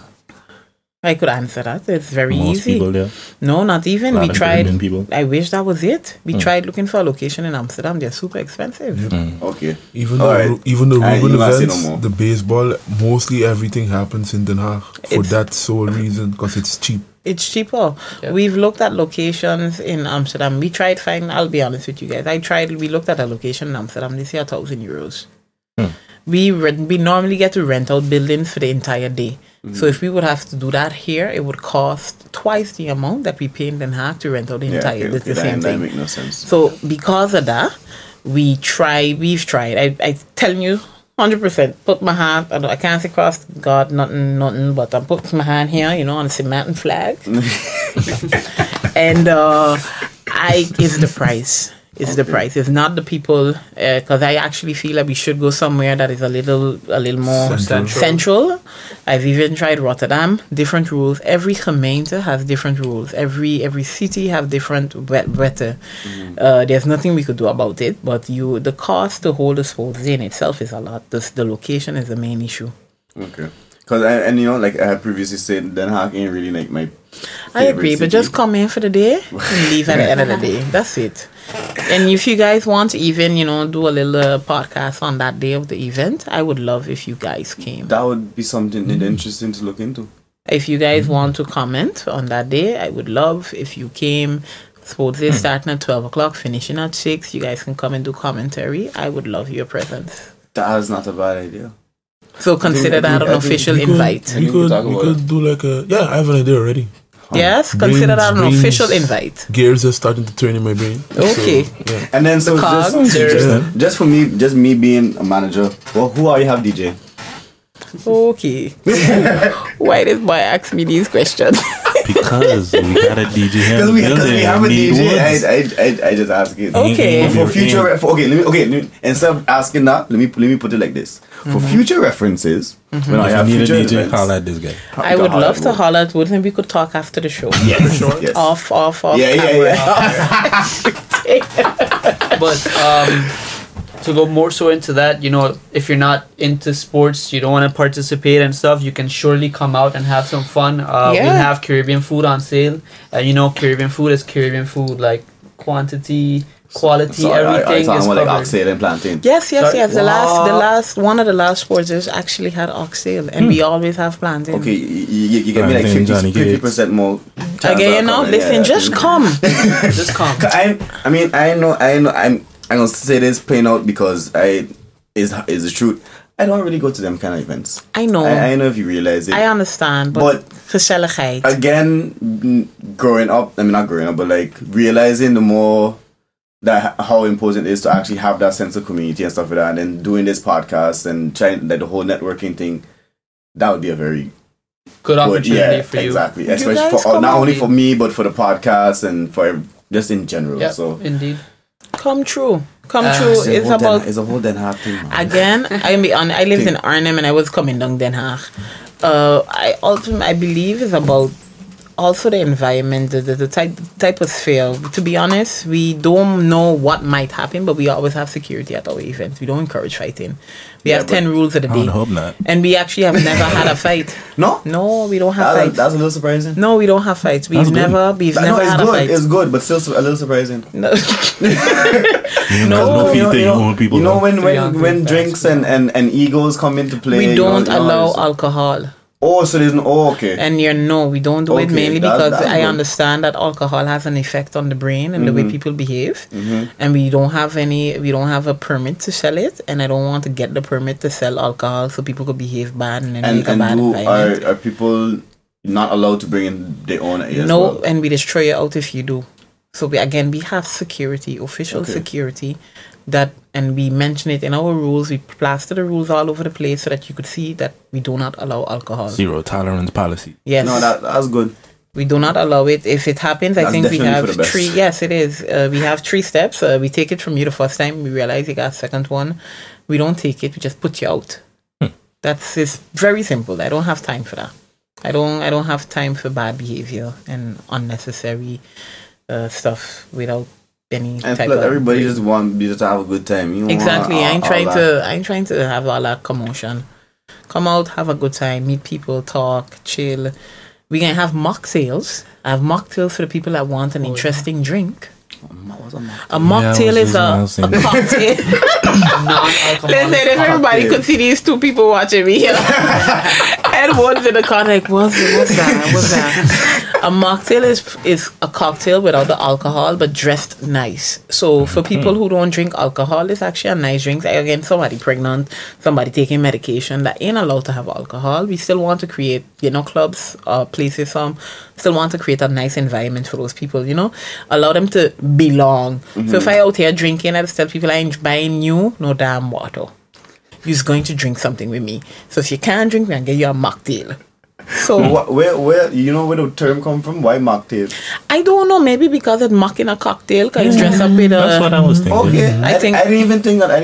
I could answer that. It's very Most easy. people there. No, not even. A lot We of tried. Caribbean people. I wish that was it. We tried looking for a location in Amsterdam. They're super expensive. Okay. Even All the right. even the I ain't Ruben gonna say events, no more. the baseball, mostly everything happens in Den Haag for It's- that sole reason, because it's cheap. It's cheaper. Yeah. We've looked at locations in Amsterdam. We tried finding, I'll be honest with you guys. We looked at a location in Amsterdam. They say €1,000. We normally get to rent out buildings for the entire day. So if we would have to do that here, it would cost twice the amount that we pay in Den Haag to rent out the entire. It's the same that thing. make no sense. So because of that, we've tried. I telling you, 100%. Put my hand. I can't say cross God, nothing. But I'm putting my hand here, on the cement flag, and it's the price. It's the price. It's not the people. Because I actually feel like we should go somewhere that is a little more central. I've even tried Rotterdam. Different rules. Every gemeente has different rules. Every city have different wetten. There's nothing we could do about it. But the cost to hold the sports in itself is a lot. The location is the main issue. Okay. Because like I had previously said, Den Haag ain't really like my. I agree, but city. just come in for the day and leave at the end of the day. That's it. And if you guys want to even, do a little podcast on that day of the event, I would love if you guys came. That would be something interesting to look into. If you guys want to comment on that day, I would love if you came. Sportsday starting at 12 o'clock, finishing at 6. You guys can come and do commentary. I would love your presence. That is not a bad idea. So consider that an official invite. We could do like I have an idea already. Yes, consider that an Brains- official invite. Gears are starting to turn in my brain. Okay. So, yeah. And then so Cog. just for me, just me being a manager. Well, who are you have DJ? Okay. Why does boy ask me these questions? Because we got a DJ here. Because we have a DJ. I just ask it. Okay. For future, let me instead of asking that, let me put it like this. For future references, when I If have you need a future DJ, events, holla at this guy. I would love to holler at Woods and we could talk after the show. Yes, yes. Off Yeah. camera. But to go more so into that, if you're not into sports, you don't want to participate and stuff, you can surely come out and have some fun. We have Caribbean food on sale. Caribbean food is Caribbean food, like quantity, quality, So everything I is like covered. oxtail and plantain. Yes. Sorry? The last one of the last sports actually had oxtail, and we always have plantain. Okay, you give me like Plantain, Johnny 50% more. Okay, listen, just come. Just come. I know. I'm gonna say this plain out because is the truth. I don't really go to them kind of events. I know. I know if you realize it. I understand, but gezelligheid. Again, growing up, not growing up, but like realizing the more that how important it is to actually have that sense of community and stuff like that, and then doing this podcast and trying like the whole networking thing, that would be a very Good opportunity for you. Exactly. guys Especially for come not on. only for me, but for the podcast and for just in general. Yeah, So indeed. Come true. it's a whole Den Haag thing, man. Again, I lived in Arnhem and I was coming down Den Haag. I believe it's about also the environment, the type of sphere. To be honest, we don't know what might happen, but we always have security at our events. We don't encourage fighting. We have 10 rules of the I day. would hope not. And we actually have never had a fight. No? No, we don't have fights. That's a little surprising. No, we don't have fights. We've never No, had a fight. It's good, but still a little surprising. No. No feeding old people. You know when Young when people, drinks and egos come into play. We don't allow there's- alcohol. Oh, so there's no. Oh, okay. And we don't do it Okay, mainly that's because I good. understand that alcohol has an effect on the brain and the way people behave. And we don't have a permit to sell it, and I don't want to get the permit to sell alcohol so people could behave bad and then make a bad environment. Are people not allowed to bring in their own as No, well? and we destroy you out if you do. So we have security, official security, and we mention it in our rules. We plaster the rules all over the place so that you could see that we do not allow alcohol. Zero tolerance policy. Yes. No, that's good. We do not allow it. If it happens, I That's think we definitely have for the best. 3. Yes, it is. We have 3 steps. We take it from you the first time. We realize you got a second one. We don't take it. We just put you out. It's very simple. I don't have time for that. I don't have time for bad behavior and unnecessary stuff without any And type plus, of everybody just to have a good time. You know, exactly. I ain't trying that. I ain't trying to have all that commotion. Come out, have a good time, meet people, talk, chill. We're going to have mocktails. I have mocktails for the people that want an interesting drink. A mocktail is a cocktail. Listen, if everybody could see these two people watching me here. And one's in the car like, what's that? A mocktail is a cocktail without the alcohol, but dressed nice. So for people who don't drink alcohol, it's actually a nice drink. Again, somebody pregnant, somebody taking medication that ain't allowed to have alcohol. We still want to create, clubs, places, still want to create a nice environment for those people, allow them to belong. So if I out here drinking, I just tell people I ain't buying you no damn water. You're going to drink something with me. So if you can't drink, we can get you a mocktail. So where where the term come from? Why mocktail? I don't know. Maybe because it's mocking a cocktail. Cause it's dressed up with a. That's what I was thinking. Okay, I think I didn't even think of that.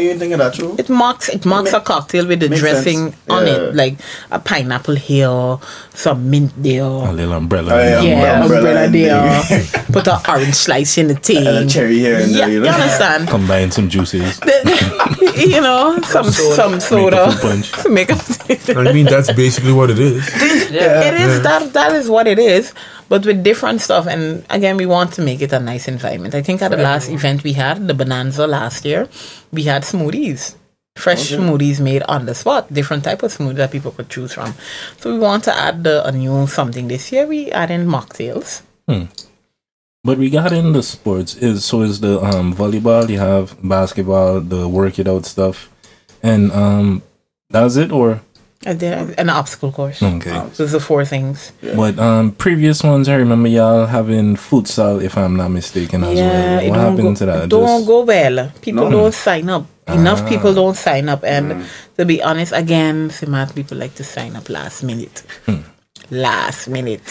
True. It mocks a cocktail with the dressing on it, like a pineapple here, some mint there, A little umbrella. umbrella there. Put an orange slice in the tea, and a cherry here and there. You understand? Combine some juices. some soda. Make a fruit punch. I mean, that's basically what it is. It is that is what it is, but with different stuff. And again, we want to make it a nice environment. I think at the last event we had, the Bonanza last year, we had smoothies, fresh smoothies made on the spot, different type of smoothies that people could choose from. So we want to add a new something this year. We add in mocktails. But regarding the sports, is the volleyball, you have basketball, the work it out stuff, and that's it, or? An obstacle course. Okay. Those are 4 things. Yeah. But previous ones, I remember y'all having futsal, if I'm not mistaken, as well. What happened to that? Don't go well. People don't sign up. Enough people don't sign up. And to be honest, again, smart people like to sign up last minute. Last minute.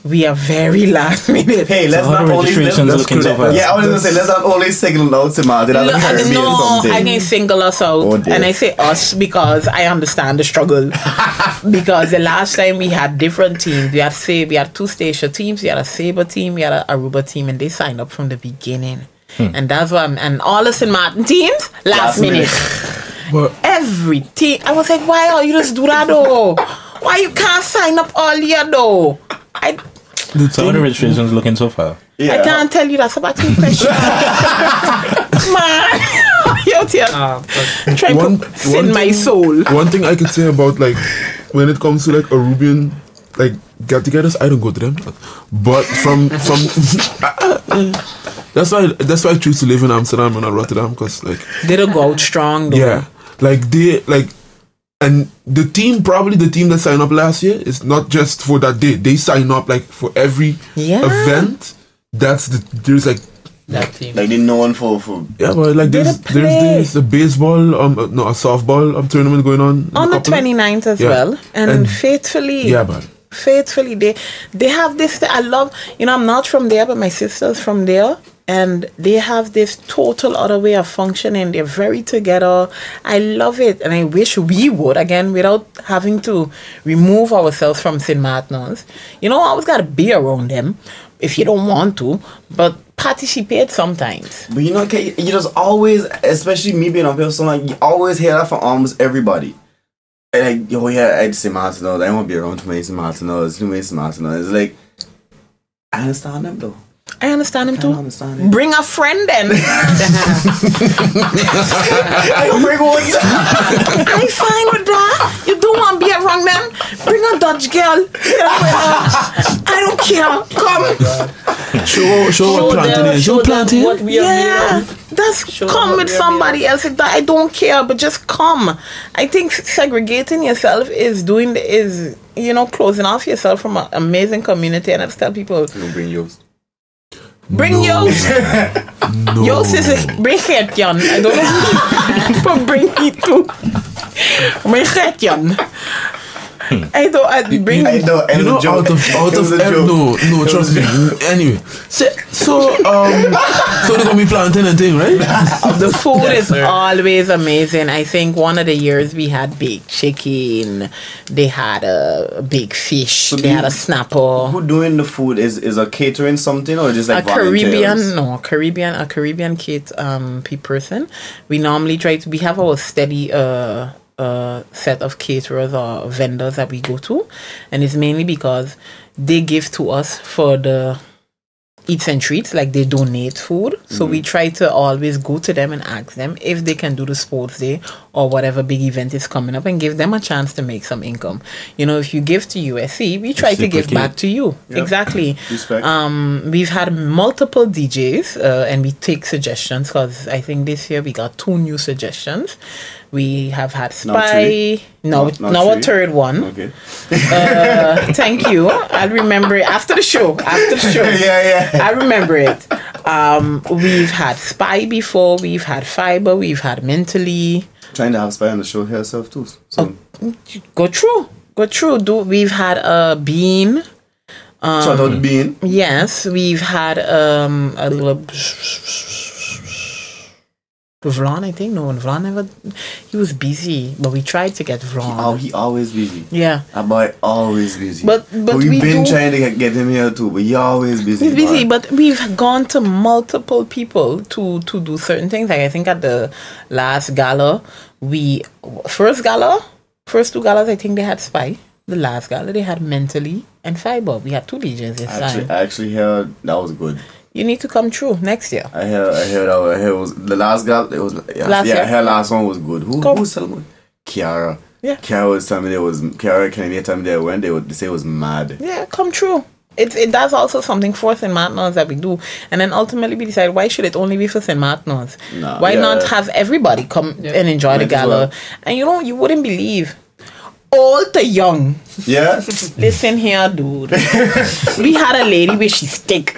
We are very last minute. Hey, let's not only let's I was gonna say let's not only single out Siddharth. I can single us out, and I say us because I understand the struggle. Because the last time we had different teams, we had 2 station teams, we had a Sabre team, we had a Aruba team, and they signed up from the beginning. And that's why and all the St. Martin teams last minute. Every team, I was like, why are you just do that though? Why you can't sign up all year though? So how the registration's looking so far? Yeah. I can't tell you that. Somebody question. Man, trying to send my soul. One thing I could say about when it comes to Arubian get-togethers, I don't go to them. But from that's why I choose to live in Amsterdam and not Rotterdam, because they don't go out strong though. Yeah, and the team that signed up last year is not just for that day. They sign up for every event. There's that team. They're known for but there's a baseball a softball tournament going on the 29th as well, and faithfully they have this. I love, I'm not from there, but my sister's from there. And they have this total other way of functioning. They're very together. I love it. And I wish we would, again, without having to remove ourselves from St. Martin's. Always got to be around them if you don't want to. But participate sometimes. But you just always, especially me being up here so long, you always hear that from almost everybody. And I'd St. Martin's. I won't be around too many St. Martin's. It's like, I understand them though. I understand him too. Bring a friend then. I bring one. I'm fine with that. You don't want to be around them. Bring a Dutch girl. I don't care. Come. Show what planting is. Show planting. Come with somebody else. I don't care, but just come. I think segregating yourself is closing off yourself from an amazing community. And I tell people, bring yours. Bring yours. Yours is bring it, Jan. I don't know, but bring it too. Bring it, Jan. I bring. No, trust me. Anyway, so they're gonna be planting and thing, right? The food is always amazing. I think one of the years we had baked chicken. They had a big fish. They had a snapper. Who doing the food is a catering something or just a Caribbean kid person. We normally we have our steady set of caterers or vendors that we go to, and it's mainly because they give to us for the eats and treats, like they donate food. So we try to always go to them and ask them if they can do the sports day or whatever big event is coming up and give them a chance to make some income. You know, if you give to USC, we try to give back to you. Yep. Exactly. Respect. We've had multiple DJs and we take suggestions, because I think this year we got 2 new suggestions. We have had Spy. Now a third one. Okay. Thank you. I'll remember it after the show. yeah. I remember it. We've had Spy before. We've had Fiber. We've had Mentally. Trying to have Spy on the show herself too. So Go through. We've had Bean. shout out to Bean. Yes, we've had a little. Vlon, I think. No, Vlon never. He was busy, but we tried to get Vlon. He always busy. Yeah. That boy always busy. But we've been trying to get him here too, but he always busy. He's busy, but we've gone to multiple people to do certain things. Like I think at the last gala, first 2 galas, I think they had Spy. The last gala, they had Mentally and Fiber. We had 2 DJs this time. I actually heard that was good. You need to come through next year. I heard it was the last gala. It was Last year? I heard last one was good. Who was telling me? Kiara. Yeah. Kiara was telling me Kiara Kennedy told me they went. They say it was mad. Yeah, come true. That's also something for St. Martin's that we do. And then ultimately we decide, why should it only be for St. Martin's? Why not have everybody come and enjoy the gala? Well. And you wouldn't believe, old to young. Yeah. Listen here, dude. We had a lady with she stick.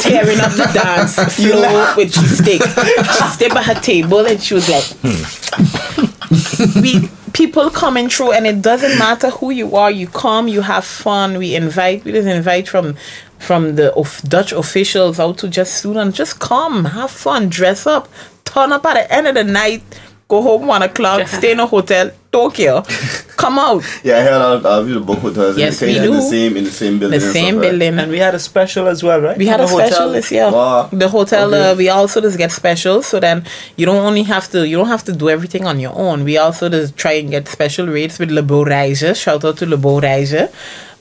Tearing up the dance floor with she stick. She stayed by her table and she was like, people coming through, and it doesn't matter who you are. You come, you have fun. We just invite from the Dutch officials out to just students. Just come, have fun, dress up, turn up at the end of the night. Go home 1 o'clock, stay in a hotel, Tokyo, come out. Yeah, I heard a lot of the book hotels. Yes, we do. In the same building. The same building. And we had a special as well, right? We had a special this year. Wow. The hotel, Okay. we also just get specials, so then you don't have to do everything on your own. We also just try and get special rates with Le Beau Reizen. Shout out to Le Beau Reizen.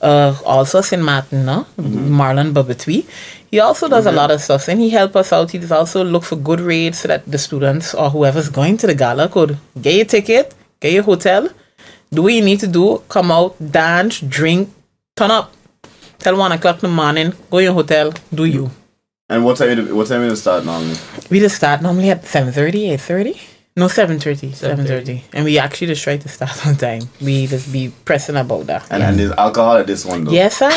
Also St. Martin, no? Marlon Babetui. He also does a lot of stuff, and he helps us out. He does also look for good rates so that the students or whoever's going to the gala could get your ticket, get your hotel, do what you need to do, come out, dance, drink, turn up till 1 o'clock in the morning, go to your hotel, do you. And what time you start normally? We just start normally at 7:30, 8:30. No, 7:30. 7:30. And we actually just try to start on time. We just be pressing about that. And there's alcohol at this one though. Yes, those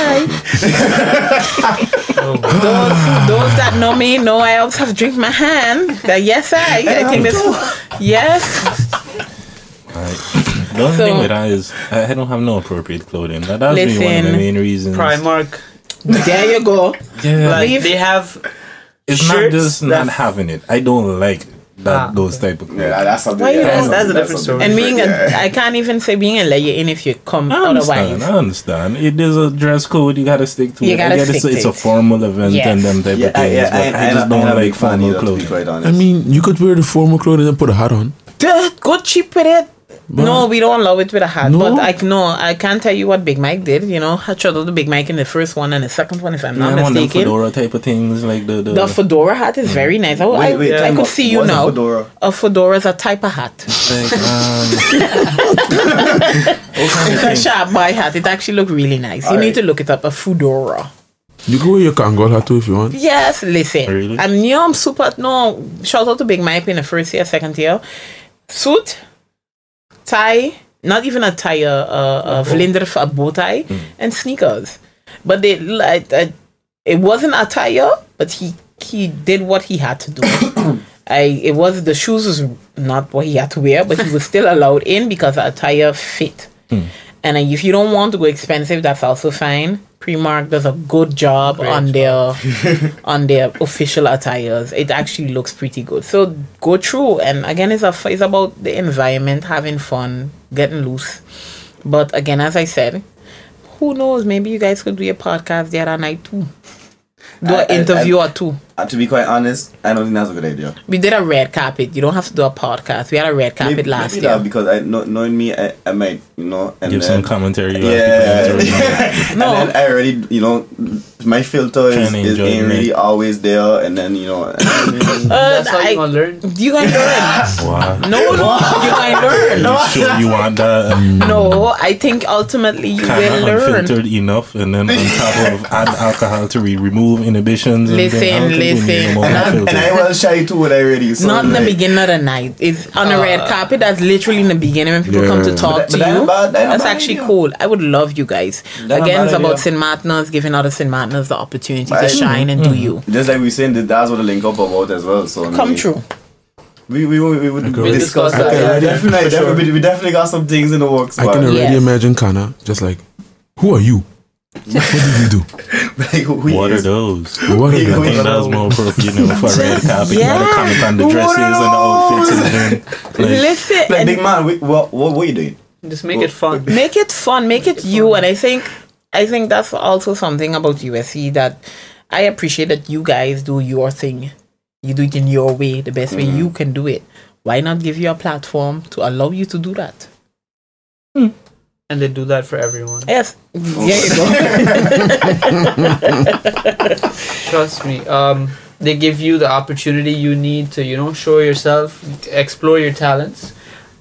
that know me know I always have to drink my hand. Yes, I think that's yes. The only thing with that is I don't have no appropriate clothing. That's really one of the main reasons. Primark. There you go. Yeah, Like they have. it's not just not having it. I don't like those type of clothes. Yeah, that's something. Why you don't? That's a different story. And I can't even say being a lay in if you come I otherwise. understand. It is a dress code. You gotta stick to You it. gotta I get stick to it's a it. formal event Yes. and them type of things. But I just don't like formal clothing. Quite honest. I mean, you could wear the formal clothing and put a hat on. Go cheap with it. No, we don't allow it with a hat. No? But I can't tell you what Big Mike did. You know, I showed out the Big Mike in the first one and the second one, if I'm not One of them mistaken. fedora type of things, like the Fedora hat is very nice. I could see you what's a now. fedora? A fedora is a type of hat. like, It's a sharp boy hat. It actually look really nice. You need to look it up. A fedora. You can wear your Kangol hat too if you want. Yes, listen. Really? I'm super. No, shout out to Big Mike in the first year, second year. Suit, tie, not even a tie, a vlinder, a bow tie, and sneakers. But it wasn't a tie, but he did what he had to do. The shoes was not what he had to wear, but he was still allowed in because the attire fit. And if you don't want to go expensive, that's also fine. Primark does a good job on their official attires. It actually looks pretty good. So go through, and again, it's about the environment, having fun, getting loose. But again, as I said, who knows? Maybe you guys could do a podcast the other night too. Do an interview or two. to be quite honest, I don't think that's a good idea. We did a red carpet. You don't have to do a podcast. We had a red carpet last year. Because knowing me, I might, and give some commentary. Yeah. No. And then I already, my filter is ain't really always there, and then that's how you gonna learn. You gonna learn? Wow. No, you gonna learn. You sure you want that? No, I think ultimately you will learn. Unfiltered enough, and then on top of add alcohol to remove inhibitions. Listen. And I was shy too when I already. So not in the beginning of the night. It's on the red carpet. That's literally in the beginning when people come to talk to you. That's actually cool. I would love you guys. Again, it's about St. Martin's, giving other St. Martin's the opportunity to shine and do you. Just like we saying that's what the LinkUp about as well. So come true. We would discuss that. We definitely got some things in the works. I can already imagine Kana just like, who are you? What did you do? What are those? What are I think those? that's more appropriate, for a red carpet. You gotta comment on the dresses and the outfits and then listen. Like, big man, what are you doing? Just make it fun. Make it fun. Make it you. And I think that's also something about USC that I appreciate, that you guys do your thing. You do it in your way, the best way you can do it. Why not give you a platform to allow you to do that? And they do that for everyone. Yes. There you go. Trust me. They give you the opportunity you need to, show yourself, explore your talents.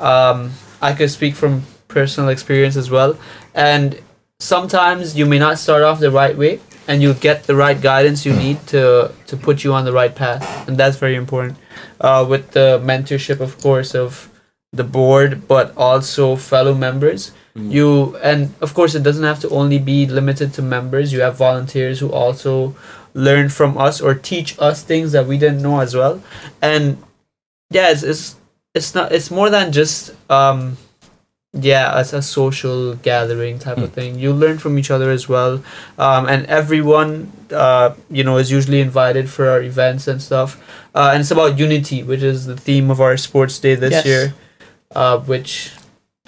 I could speak from personal experience as well. And sometimes you may not start off the right way, and you'll get the right guidance you need to put you on the right path. And that's very important. With the mentorship, of course, of the board, but also fellow members. And of course, it doesn't have to only be limited to members. You have volunteers who also learn from us or teach us things that we didn't know as well. And yeah, it's more than just as a social gathering type of thing. You learn from each other as well. And everyone is usually invited for our events and stuff. And it's about unity, which is the theme of our sports day this year, which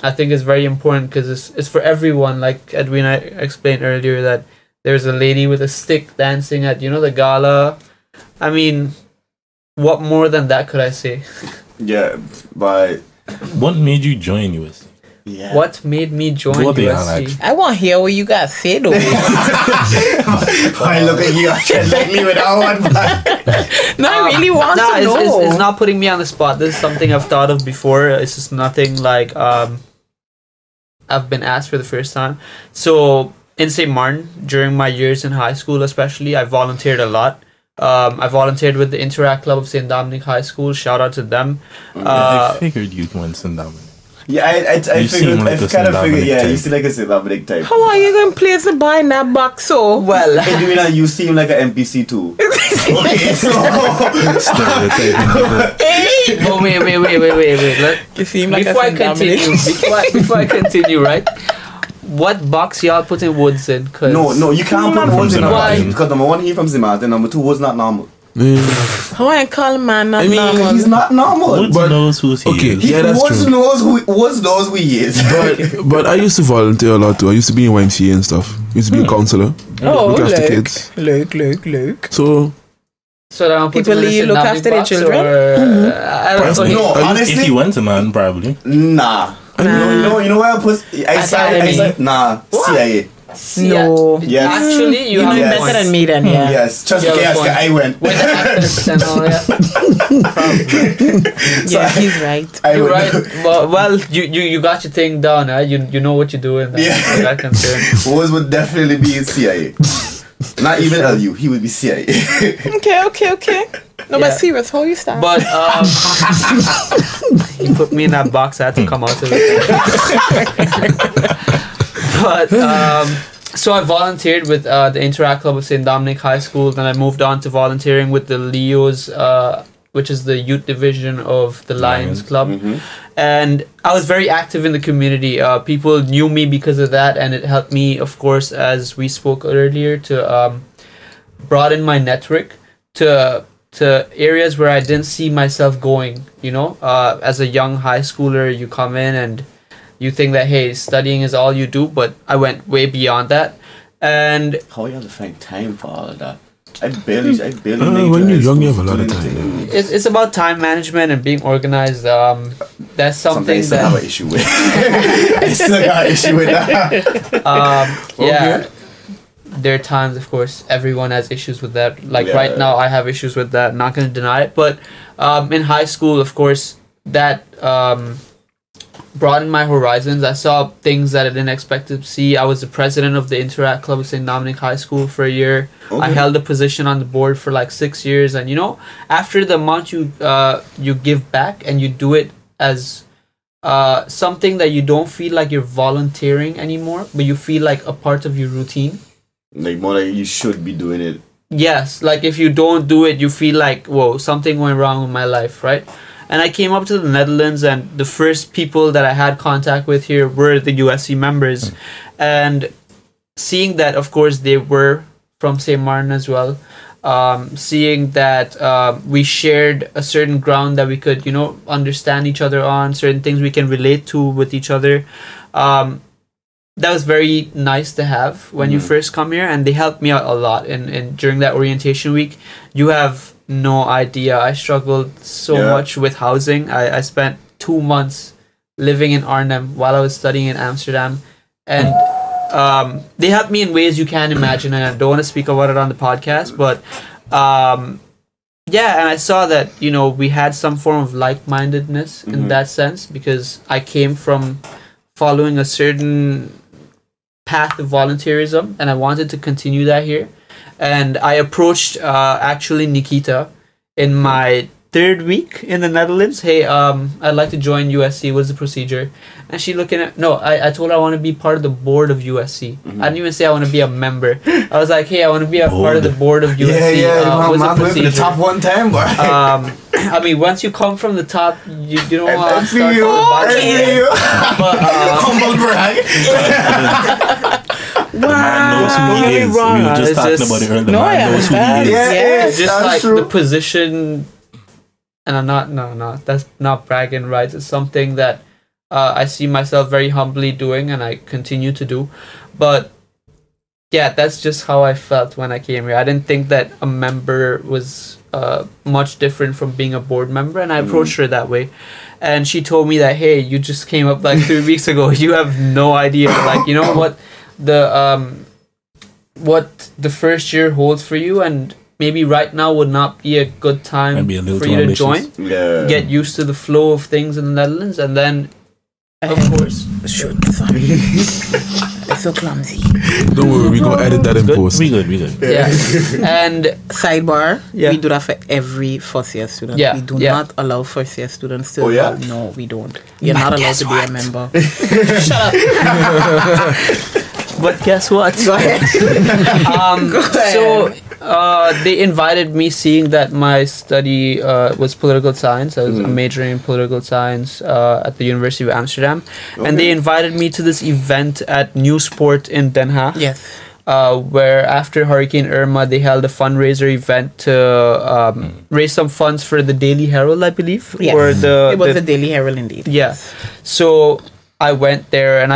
I think is very important because it's for everyone. Like Edwina explained earlier, that there's a lady with a stick dancing at the gala. I mean, what more than that could I say? Yeah, but what made you join USC? Yeah. What made me join USC? I want to hear what you guys say though. I look at you, I can't let me without one. No, I really want to know. It's not putting me on the spot. This is something I've thought of before. It's just nothing like I've been asked for the first time. So in St. Martin, during my years in high school especially, I volunteered a lot. I volunteered with the Interact Club of St. Dominic High School. Shout out to them. I figured you went St. Dominic. Yeah, I figured, I kind of figured, yeah, you seem like a St. Dominic type. How are you going to place a buy in that box so? Well, Edwina, you seem like an NPC too. Okay, so... Oh, wait. You seem like before a before I continue, right? What box y'all putting Woods in? No, you can't put Woods in Why? because number one, he's from St. Martin, number two, Woods not normal. How I call a man not normal? He's not normal. Woods knows who he is. Yeah, that's Woods true. Woods knows who he is. But I used to volunteer a lot too. I used to be in YMCA and stuff. I used to be a counselor. Look after kids. Look. So people look after their children. I don't know. No, honestly, if you went to man, probably. Nah. You know where I put? I said, nah. CIA. No. Yes. Actually, you know have better than me then, yeah. Yes. Trust me, I went. With the actors and all that. Yeah, he's right. You're right. Well, you got your thing down, huh? You know what you're doing. That concern. Woods would definitely be in CIA. Not even LU. He would be CIA. Okay. No, but serious, how you start? But you put me in that box. I had to come out of it. But so I volunteered with the Interact Club of St. Dominic High School. Then I moved on to volunteering with the Leos, which is the youth division of the Lions Club. Mm-hmm. And I was very active in the community. People knew me because of that, and it helped me, of course, as we spoke earlier, to broaden my network to areas where I didn't see myself going. As a young high schooler, you come in and you think that, hey, studying is all you do, but I went way beyond that. And how are you able to find time for all of that? I barely when you're young, you have a lot of time. It's about time management and being organized. That's something I that have an issue with. I still got an issue with that. yeah. There are times, of course, everyone has issues with that. Like right now, I have issues with that. Not going to deny it. But in high school, of course, that broadened my horizons. I saw things that I didn't expect to see. I was the president of the Interact Club of St. Dominic High School for a year. Okay. I held a position on the board for like 6 years. And, you know, after the amount you give back and you do it as something that you don't feel like you're volunteering anymore, but you feel like a part of your routine. Like more like you should be doing it. Yes, like if you don't do it, you feel like, whoa, something went wrong with my life, right? And I came up to the Netherlands, and the first people that I had contact with here were the USC members. And seeing that, of course, they were from St. Martin as well. Seeing that we shared a certain ground that we could, you know, understand each other on, certain things we can relate to with each other. That was very nice to have when you first come here, and they helped me out a lot. And during that orientation week, you have no idea. I struggled so much with housing. I spent 2 months living in Arnhem while I was studying in Amsterdam, and they helped me in ways you can't imagine. And I don't want to speak about it on the podcast, but yeah, and I saw that, you know, we had some form of like-mindedness in that sense, because I came from following a certain path of volunteerism, and I wanted to continue that here. And I approached actually Nikita in my 3rd week in the Netherlands. Hey, I'd like to join USC. What's the procedure? And she looking at, no, I told her I want to be part of the board of USC. I didn't even say I want to be a member. I was like, hey, I want to be a part of the board of USC. What's the procedure? The top one time, but I mean, once you come from the top, you don't want to start from the bottom. But humble brag. The man knows who he is. We were just talking about it earlier. The man knows who he is. Yeah, it's just like the position, and I'm not, that's not bragging rights. It's something that I see myself very humbly doing, and I continue to do. But yeah, that's just how I felt when I came here. I didn't think that a member was much different from being a board member, and I approached her that way. And she told me that, hey, you just came up like 3 weeks ago. You have no idea, like, you know what the first year holds for you, and maybe right now would not be a good time for you to join. Get used to the flow of things in the Netherlands, and then of course, shoot, sorry. I'm so clumsy. Don't worry, we gonna edit that in post. We good. Yeah. And sidebar, we do that for every first year student. We do not allow first year students to. No, we don't. You're not allowed to be a member. Shut up. But guess what? Go ahead. So they invited me, seeing that my study was political science. I was majoring in political science at the University of Amsterdam. And they invited me to this event at Nieuwsport in Den Haag. Yes. Where after Hurricane Irma, they held a fundraiser event to raise some funds for the Daily Herald, I believe. Yes. Or it was the Daily Herald indeed. Yeah. So I went there, and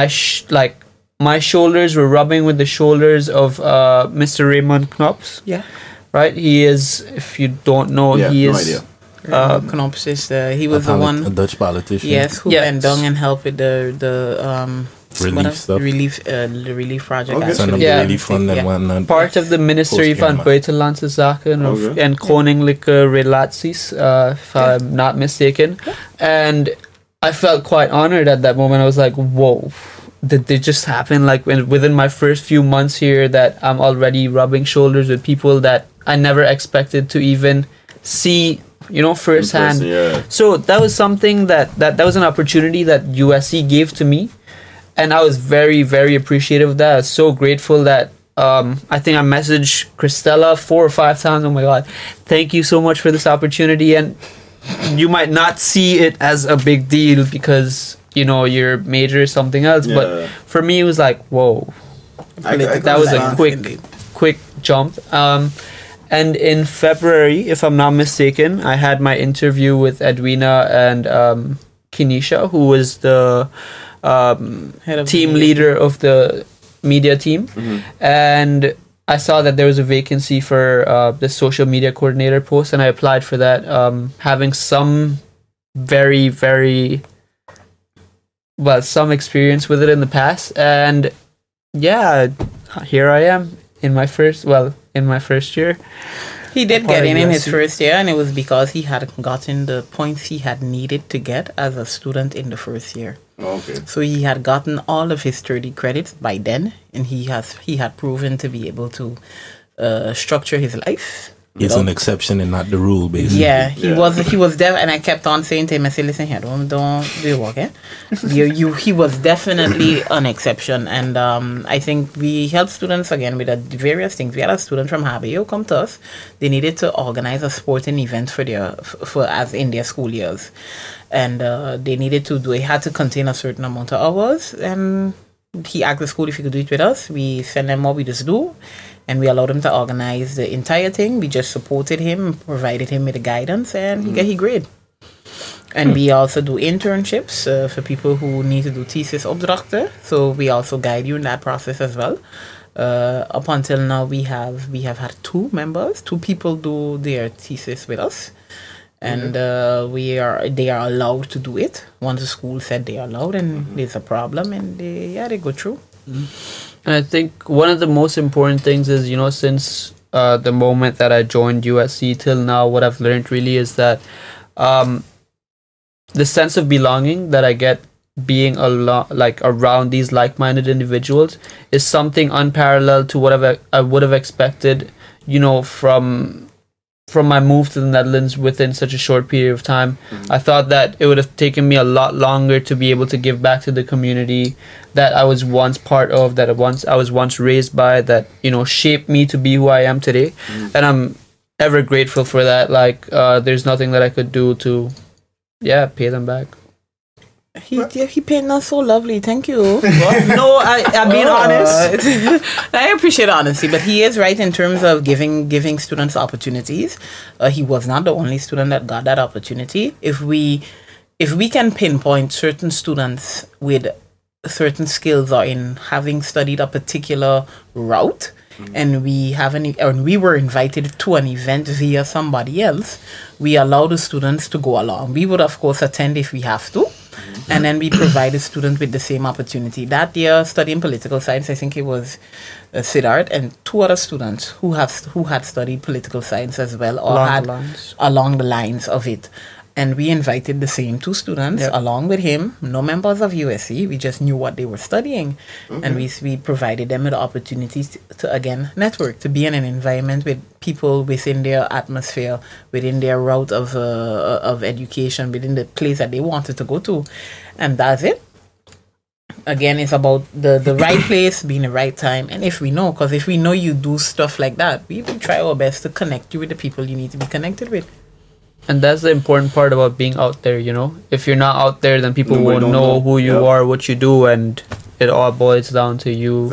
my shoulders were rubbing with the shoulders of Mr. Raymond Knops. Yeah. Right? He is, if you don't know, he is... Knops is he was the one... A Dutch politician. Yes, who went down and helped with the relief stuff. The relief project. Okay. Some of the relief fund and whatnot. Part of the Ministerie van Buitenlandse Zaken and Koninklijke Relaties, if I'm not mistaken. And I felt quite honored at that moment. I was like, whoa. Did it just happen, like within my first few months here, that I'm already rubbing shoulders with people that I never expected to even see, you know, firsthand. So that was something that was an opportunity that USC gave to me, and I was very, very appreciative of that. I was so grateful that I think I messaged Christella 4 or 5 times. Oh my God, thank you so much for this opportunity. And you might not see it as a big deal because, you know, your major is something else, but for me it was like, whoa, that was a quick jump. And in February, if I'm not mistaken, I had my interview with Edwina and Kinesha, who was the team leader of the media team. And I saw that there was a vacancy for the social media coordinator post, and I applied for that. Having some very, very some experience with it in the past, and yeah, here I am in my first year. He did get in his first year, and it was because he had gotten the points he had needed to get as a student in the first year. Okay. So he had gotten all of his 30 credits by then, and he had proven to be able to structure his life. It's an exception and not the rule, basically. Yeah, he was there, and I kept on saying to him, I said, listen here, don't do your work, eh? He was definitely an exception, and I think we helped students again with various things. We had a student from Habio come to us. They needed to organize a sporting event for as in their school years, and they had to contain a certain amount of hours, and he asked the school if he could do it with us. We send them what we just do, and we allowed him to organize the entire thing. We just supported him, provided him with the guidance, and he grade. And we also do internships for people who need to do thesis opdrachten. So we also guide you in that process as well. Up until now, we have had two people do their thesis with us. And they are allowed to do it once the school said they are allowed, and there's a problem, and they go through. And I think one of the most important things is, since the moment that I joined USC till now, what I've learned really is that the sense of belonging that I get being around these like-minded individuals is something unparalleled to what I would have expected, from my move to the Netherlands within such a short period of time. I thought that it would have taken me a lot longer to be able to give back to the community that I was once part of, that I was once raised by, that, shaped me to be who I am today. And I'm ever grateful for that. There's nothing that I could do to, pay them back. He painted us so lovely. Thank you. No, I'm being honest. I appreciate honesty, but he is right in terms of giving students opportunities. He was not the only student that got that opportunity. If we can pinpoint certain students with certain skills or in having studied a particular route, and we were invited to an event via somebody else, we allow the students to go along. We would of course attend if we have to. And then we provided students with the same opportunity. That year, studying political science, I think it was Siddharth and two other students who had studied political science as well, or along the lines of it. And we invited the same two students along with him, no members of USC. We just knew what they were studying. And we provided them with opportunities to again, network, to be in an environment with people within their atmosphere, within their route of education, within the place that they wanted to go to. And that's it. Again, it's about the right place, being the right time. And if we know you do stuff like that, we will try our best to connect you with the people you need to be connected with. And that's the important part about being out there, If you're not out there, then people won't know who you are, what you do, and it all boils down to you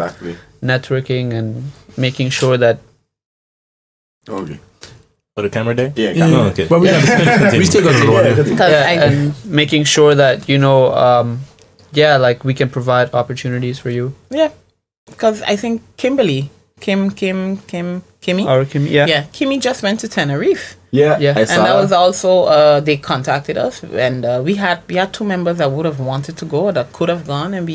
networking and making sure that... Okay. For the camera day? Yeah. Oh, okay. But we still got the and making sure that, we can provide opportunities for you. Yeah. Because I think Kimmy. Kimmy just went to Tenerife. Yeah. And that was also they contacted us, and we had two members that would have wanted to go, that could have gone, and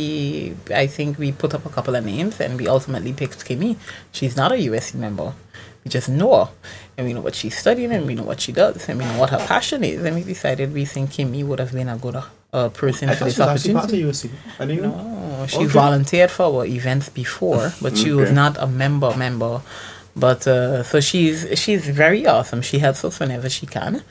I think we put up a couple of names, and we ultimately picked Kimmy. She's not a USC member. We just know her, and we know what she's studying, and we know what she does, and we know what her passion is, and we decided we think Kimmy would have been a good person for this opportunity. I didn't know. No, she volunteered for our events before, but she was not a member. But so she's very awesome. She helps us whenever she can,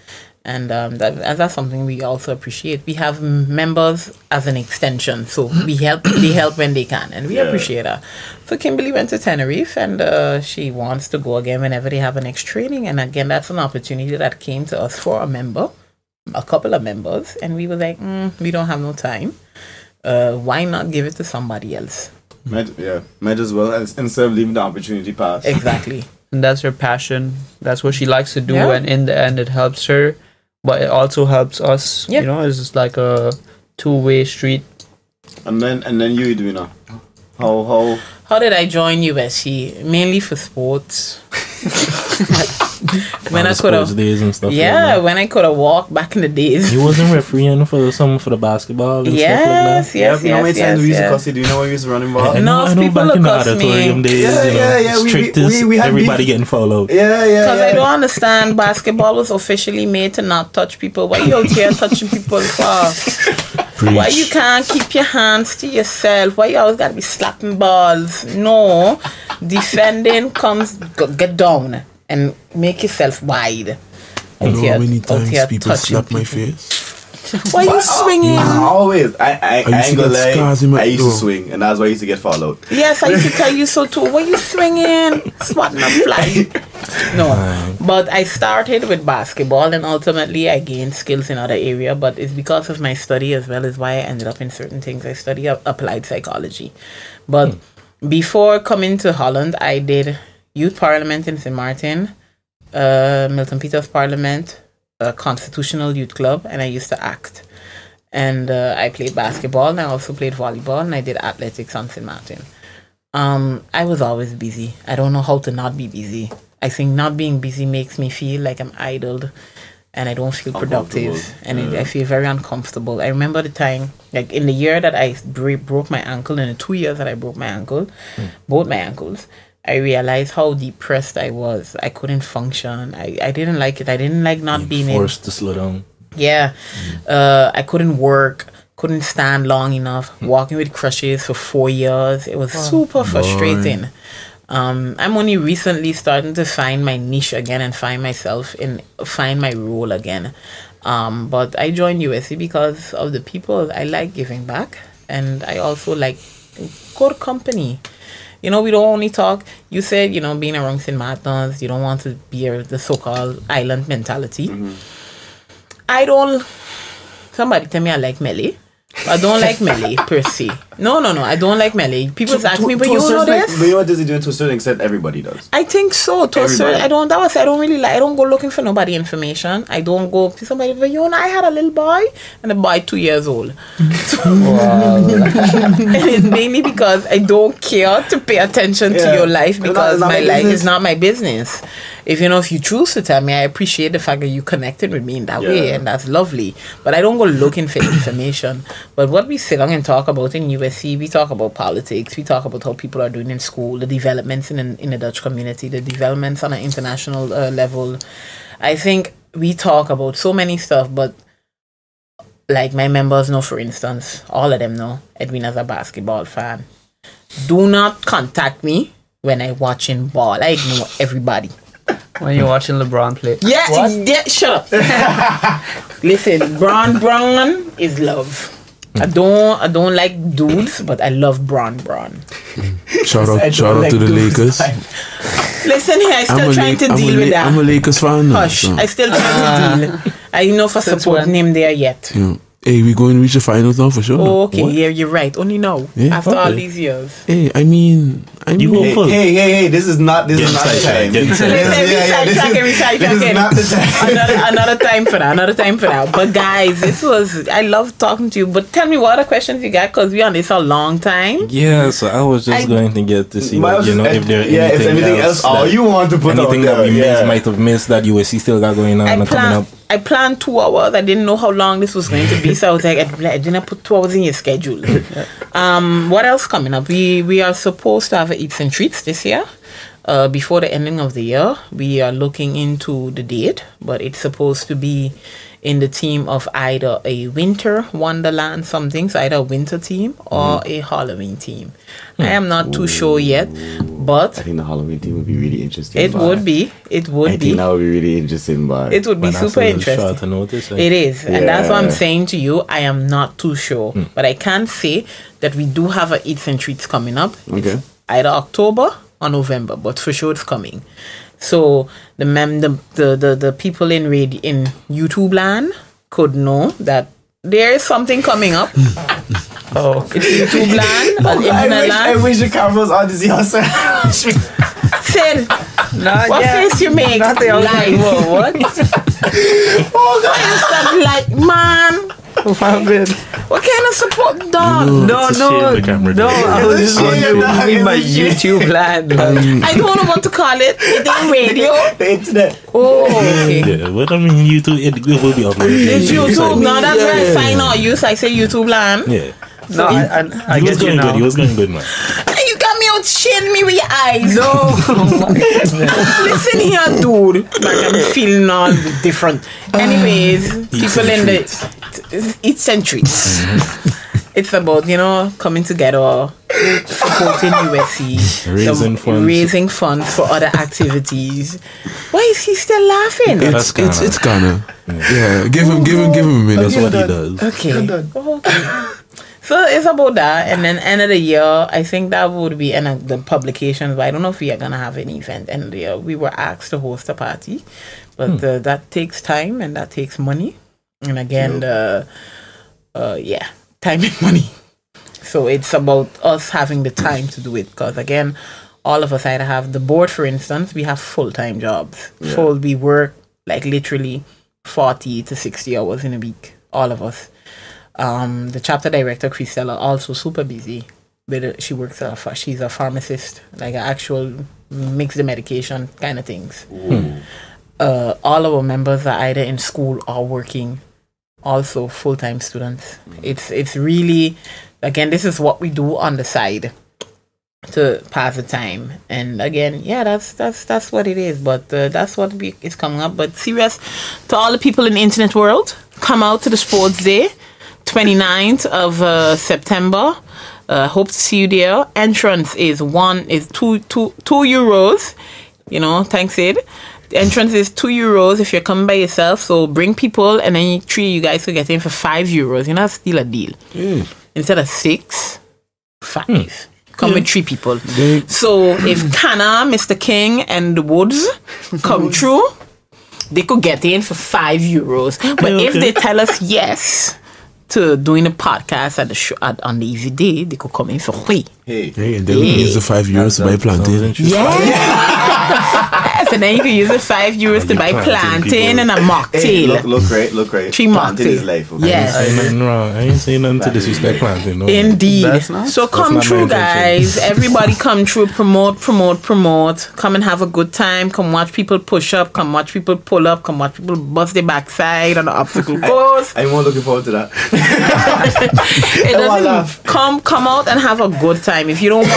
and that's something we also appreciate. We have members as an extension, so they help when they can, and we appreciate her. So Kimberly went to Tenerife, and she wants to go again whenever they have a next training. And again, that's an opportunity that came to us for a couple of members, and we were like, we don't have no time. Why not give it to somebody else? Might as well, instead of leaving the opportunity pass. Exactly. And that's her passion. That's what she likes to do, and in the end, it helps her, but it also helps us. It's just like a two-way street. And then you, Edwina. How How did I join USC? Mainly for sports. When I could have days and stuff. when I could have walked back in the days. You wasn't refereeing for the basketball and stuff like that? Yes. You know how many times we used to cuss you? Do you know when we used to run in ball? I know people back in the look us me. auditorium days, strictest, we had everybody beef. getting followed. Yeah. Because I don't understand, basketball was officially made to not touch people. Why you out here touching people for? Why you can't keep your hands to yourself? Why you always gotta be slapping balls? No, defending comes get down and make yourself wide. You know how many times people slap my face? Why you swinging? Always. I ain't gonna lie. Scars in my I used to door. swing, and that's why I used to get followed. Yes, I used to tell you so too. Why you swinging? Swatting a fly. No, but I started with basketball, and ultimately I gained skills in other area. But it's because of my study as well as why I ended up in certain things. I study applied psychology, but before coming to Holland, I did youth parliament in St. Martin, Milton Peters Parliament, a constitutional youth club, and I used to act. And I played basketball, and I also played volleyball, and I did athletics on St. Martin. I was always busy. I don't know how to not be busy. I think not being busy makes me feel like I'm idled and I don't feel productive, and I feel very uncomfortable. I remember the time, like in the year that I broke my ankle, in the 2 years that I broke my ankle, both my ankles, I realized how depressed I was. I couldn't function. I didn't like it. I didn't like not being forced to slow down. Yeah. I couldn't work, couldn't stand long enough, walking with crutches for 4 years. It was super frustrating. I'm only recently starting to find my niche again and find my role again. But I joined USC because of the people. I like giving back, and I also like good company. You know, we don't only talk. You said, you know, being around St. Martin's, you don't want to be the so-called island mentality. I don't. Somebody tell me I like melee. I don't like melee per se. No. I don't like melee. People ask me, but you know this? But you know what does he do to a certain extent? Everybody does. I think so. To a certain, I don't really like. I don't go looking for nobody information. I don't go to somebody. But you know, I had a little boy, and the boy 2 years old. And it's mainly because I don't care to pay attention to your life, because my life is not my business. If you choose to tell me, I appreciate the fact that you connected with me in that way, and that's lovely. But I don't go looking for information. But what we sit down and talk about in USC, we talk about politics, we talk about how people are doing in school, the developments in the Dutch community, the developments on an international level. I think we talk about so many stuff, but like my members know, for instance, all of them know Edwina's a basketball fan. Do not contact me when I watching ball. I ignore everybody. When you're watching LeBron play. Yeah, shut up. Listen, Braun is love. I don't like dudes, but I love Braun. Shout out to the Lakers. Listen here, I still trying to deal with that. I'm a Lakers fan. Hush, I still trying to deal. I know for supporting him there yet. Yeah. Hey, we going to reach the finals now for sure. Oh, okay, yeah, you're right. Only now, after all these years. Hey, I mean, you go first. Hey, this is not the time. This is not the time. Another time for that. But guys, I love talking to you. But tell me what other questions you got, because we on this a long time. Yeah, so I was just going to get to see, like, if there anything else, you want to put anything that we might have missed that USC still got going on and coming up. I planned 2 hours. I didn't know how long this was going to be, so I was like, I didn't put 2 hours in your schedule. What else coming up? We are supposed to have a Eats and Treats this year. Before the ending of the year, we are looking into the date, but it's supposed to be in the theme of either a winter wonderland something, so either a winter theme or a Halloween theme. I am not too sure yet, but I think the Halloween theme would be really interesting. It would be. I think that would be really interesting, but it would be super interesting. Short to notice, It is, and that's what I'm saying to you. I am not too sure, but I can say that we do have a Eats and Treats coming up. Okay. It's either October or November, but for sure it's coming. So the people in YouTube land could know that there is something coming up. It's YouTube land or internet land. I wish the camera was on to see us. Sid, what face you make? Live. What? Oh God! Stop, like, man. What happened? What kind of support, dog? No, I was just wondering what you mean by YouTube land. I don't know what to call it. It ain't radio. The internet. Oh, okay. Yeah, what I mean, YouTube, it will be uploaded. It's YouTube. No, that's where I find out use. I say YouTube land. Yeah. No, I He was get you going now. good. He was going good, man. You got me out shading me with your eyes. No. Listen here, dude. Like I'm feeling all different. Anyways, people in the each century. It's about, coming together, supporting USC, raising funds for other activities. Why is he still laughing? It's Kana. Yeah, give him a minute. That's what he does. Okay. So it's about that, and then end of the year, I think that would be end of the publications. But I don't know if we are gonna have any event end of the year. We were asked to host a party, but that takes time and that takes money, and again, time and money. So it's about us having the time to do it, because again, all of us either have the board, for instance, we have full-time jobs. We work like literally 40 to 60 hours in a week, all of us. The chapter director, Christella, also super busy. She works she's a pharmacist, like an actual mix the medication kind of things. All our members are either in school or working, also full-time students. It's really, again, this is what we do on the side to pass the time. And again, that's what it is. But that's what is coming up. But serious to all the people in the internet world, come out to the Sportsday. 29th of September. Hope to see you there. Entrance is two euros. Thanks, Sid. The entrance is €2 if you're coming by yourself. So bring people, and then you guys will get in for €5. That's still a deal. Instead of 6, 5. Come with 3 people. So if Kana, Mr. King, and the Woods come through, they could get in for €5. But if they tell us yes to doing a podcast at the show on the easy day, they could come in for free. Hey, and then we use the €5 to buy plantain. Yes, and then you can use the €5 to buy plantain and a mocktail. Hey, look great. 3 Plantain is mocktail. life. Okay? Yes. I ain't nothing wrong. I ain't saying nothing to disrespect plantain. No. Indeed. That's nice. So come not my through, intention. guys. Everybody come through. Promote. Come and have a good time. Come watch people push up. Come watch people pull up. Come watch people bust their backside on the obstacle course. I'm more looking forward to that. It doesn't come out and have a good time. If you don't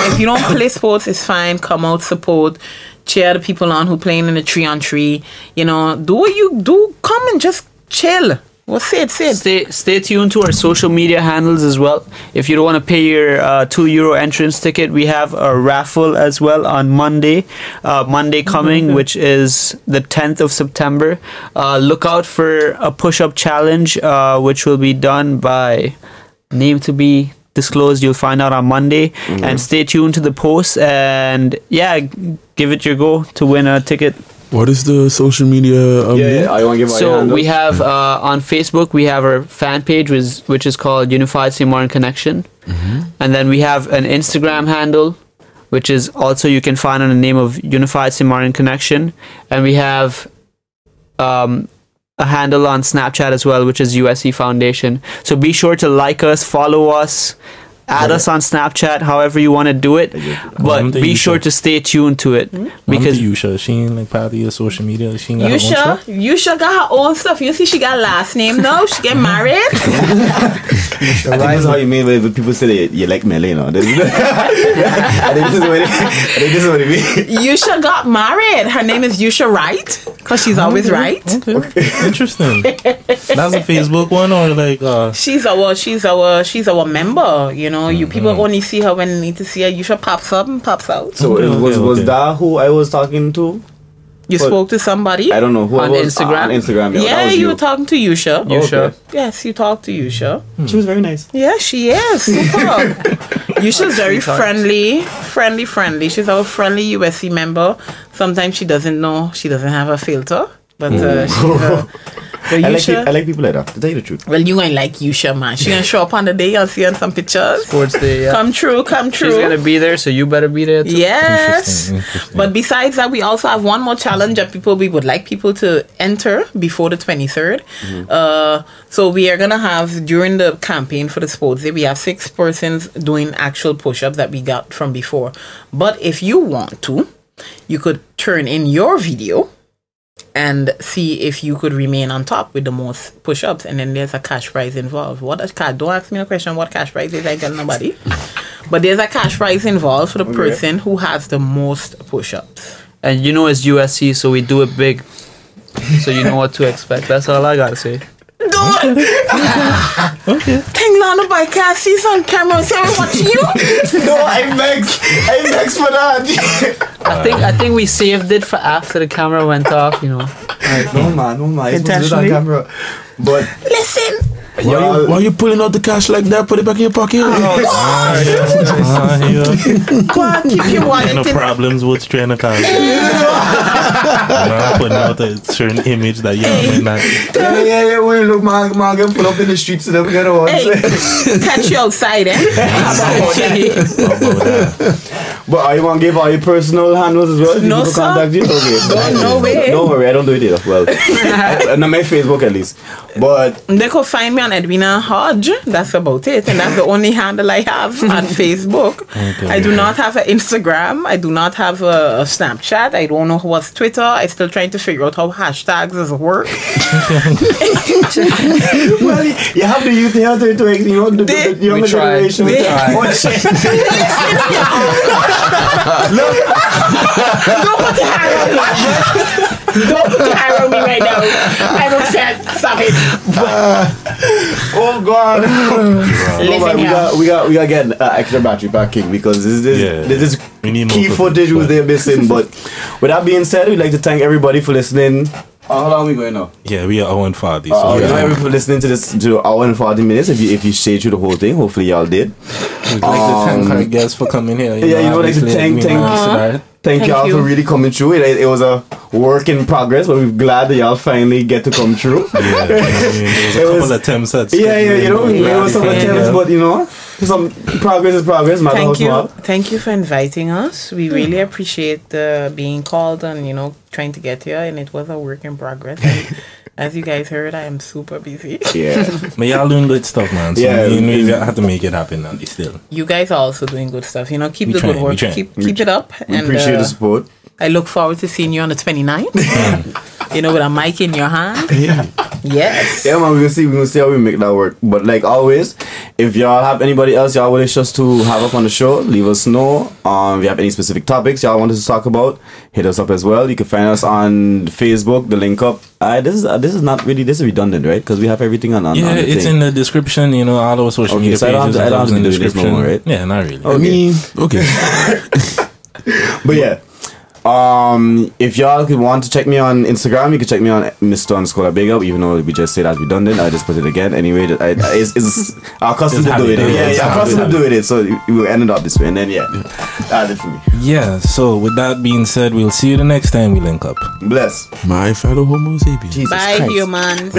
play sports, it's fine. Come out, support, cheer the people on who playing in the 3-on-3. Do what you do. Come and just chill. What's it? Stay tuned to our social media handles as well. If you don't want to pay your €2 entrance ticket, we have a raffle as well on Monday coming, which is the 10th of September. Look out for a push-up challenge, which will be done by name to be disclosed. You'll find out on Monday. And stay tuned to the post, and give it your go to win a ticket. What is the social media? I want to give my So handle. we have on Facebook, we have our fan page, which is called Unified St. Martin Connection. And then we have an Instagram handle, which is also you can find on the name of Unified St. Martin Connection. And we have a handle on Snapchat as well, which is USC Foundation. So be sure to like us, follow us, add us on Snapchat, however you want to do it. But be sure to stay tuned to it. Because Yusha, she ain't like part of your social media. She ain't got her own stuff. Yusha got her own stuff. You see, she got a last name now. She get married. I think that's how you mean when people say that you like Melly, I think this is what it means. Yusha got married. Her name is Yusha Wright, because she's always right. Okay. Interesting. That's a Facebook one, or like She's our member. You people only see her when you need to see her. Yusha pops up and pops out. So was that who I was talking to? You spoke to somebody? I don't know who On I was Instagram? on Instagram. Yeah, that was you were talking to Yusha. Okay. Yes, you talked to Yusha. She was very nice. Yeah, she is. Super. Yusha's very friendly. She's our friendly USC member. Sometimes she doesn't know. She doesn't have a filter. But But I like people like that, to tell you the truth. Well, you ain't like Yusha, man. She gonna show up on the day. I'll see her in some pictures. Sportsday, yeah. Come true. She's gonna be there, so you better be there too. Yes. Interesting. But besides that, we also have one more challenge that we would like people to enter before the 23rd. So we are gonna have, during the campaign for the Sports Day, we have 6 persons doing actual push-ups that we got from before. But if you want to, you could turn in your video and see if you could remain on top with the most push-ups, and then there's a cash prize involved. Don't ask me a question what cash prize is, I tell nobody. But there's a cash prize involved for the person who has the most push-ups. And you know it's USC, so we do it big. So you know what to expect. That's all I gotta say. Don't. Okay. Thing Lana by can't see on camera and say I'm watching you. No, I'm vexed for that. I think we saved it for after the camera went off, you know. No man. It's supposed to do it on camera. But listen. Why you pulling out the cash like that? Put it back in your pocket. Go on, keep your wallet. No problems with trying to call. I'm putting out a certain image that you might not. Yeah. We look, man, get pull up in the streets and everything. Catch you outside, eh? How about that? But you want to give all your personal handles as well? No, people sir. Contact you? Okay. No way. Don't worry, I don't do it either. Well, on my Facebook at least. But they could find me on Edwina Hodge. That's about it, and that's the only handle I have on Facebook. Okay. I do not have an Instagram. I do not have a Snapchat. I don't know what's Twitter. I'm still trying to figure out how hashtags work. well, you have the youth here to you know the younger generation. We tried. Oh, shit. Don't put your hand on me. Don't put your hand on me right now. I'm upset. Stop it. Oh God! Listen, we got to get extra battery packing because this is we need key more footage was there missing. But with that being said, we'd like to thank everybody for listening. How long are we going now? Yeah, we are 1:40. So everybody for listening to this to hour and 40 minutes. If you stayed through the whole thing, hopefully y'all did. We'd like to thank our guests for coming here. Like to thank y'all for really coming through. It was a work in progress, but we're glad that y'all finally get to come through. Yeah, there was a couple attempts at there was some attempts, but some progress is progress. Thank you for inviting us. We really appreciate being called and trying to get here, and it was a work in progress. And as you guys heard, I am super busy. Yeah, but y'all doing good stuff, man. So we have to make it happen, and still. You guys are also doing good stuff. Keep the good work. Keep it up. We appreciate the support. I look forward to seeing you on the 29th. With a mic in your hand. Yeah. Yes. Yeah, man, we're gonna see how we make that work. But like always, if y'all have anybody else y'all wish us to have up on the show, leave us know. If you have any specific topics y'all want us to talk about, hit us up as well. You can find us on Facebook, the LinkUp. This is redundant, right? Because we have everything on yeah, on the it's thing. in the description. All our social media so pages. I don't have to in the do this no more, right? Yeah, not really. I mean, okay. But yeah. If y'all want to check me on Instagram, you can check me on Mr. Big Up, even though we just said that's redundant. I just put it again. Anyway, it's our custom to do it. Our custom to do it. So we ended up this way. And then, that's it for me. Yeah, so with that being said, we'll see you the next time we link up. Bless. My fellow Homo sapiens. Jesus Bye, Christ. humans.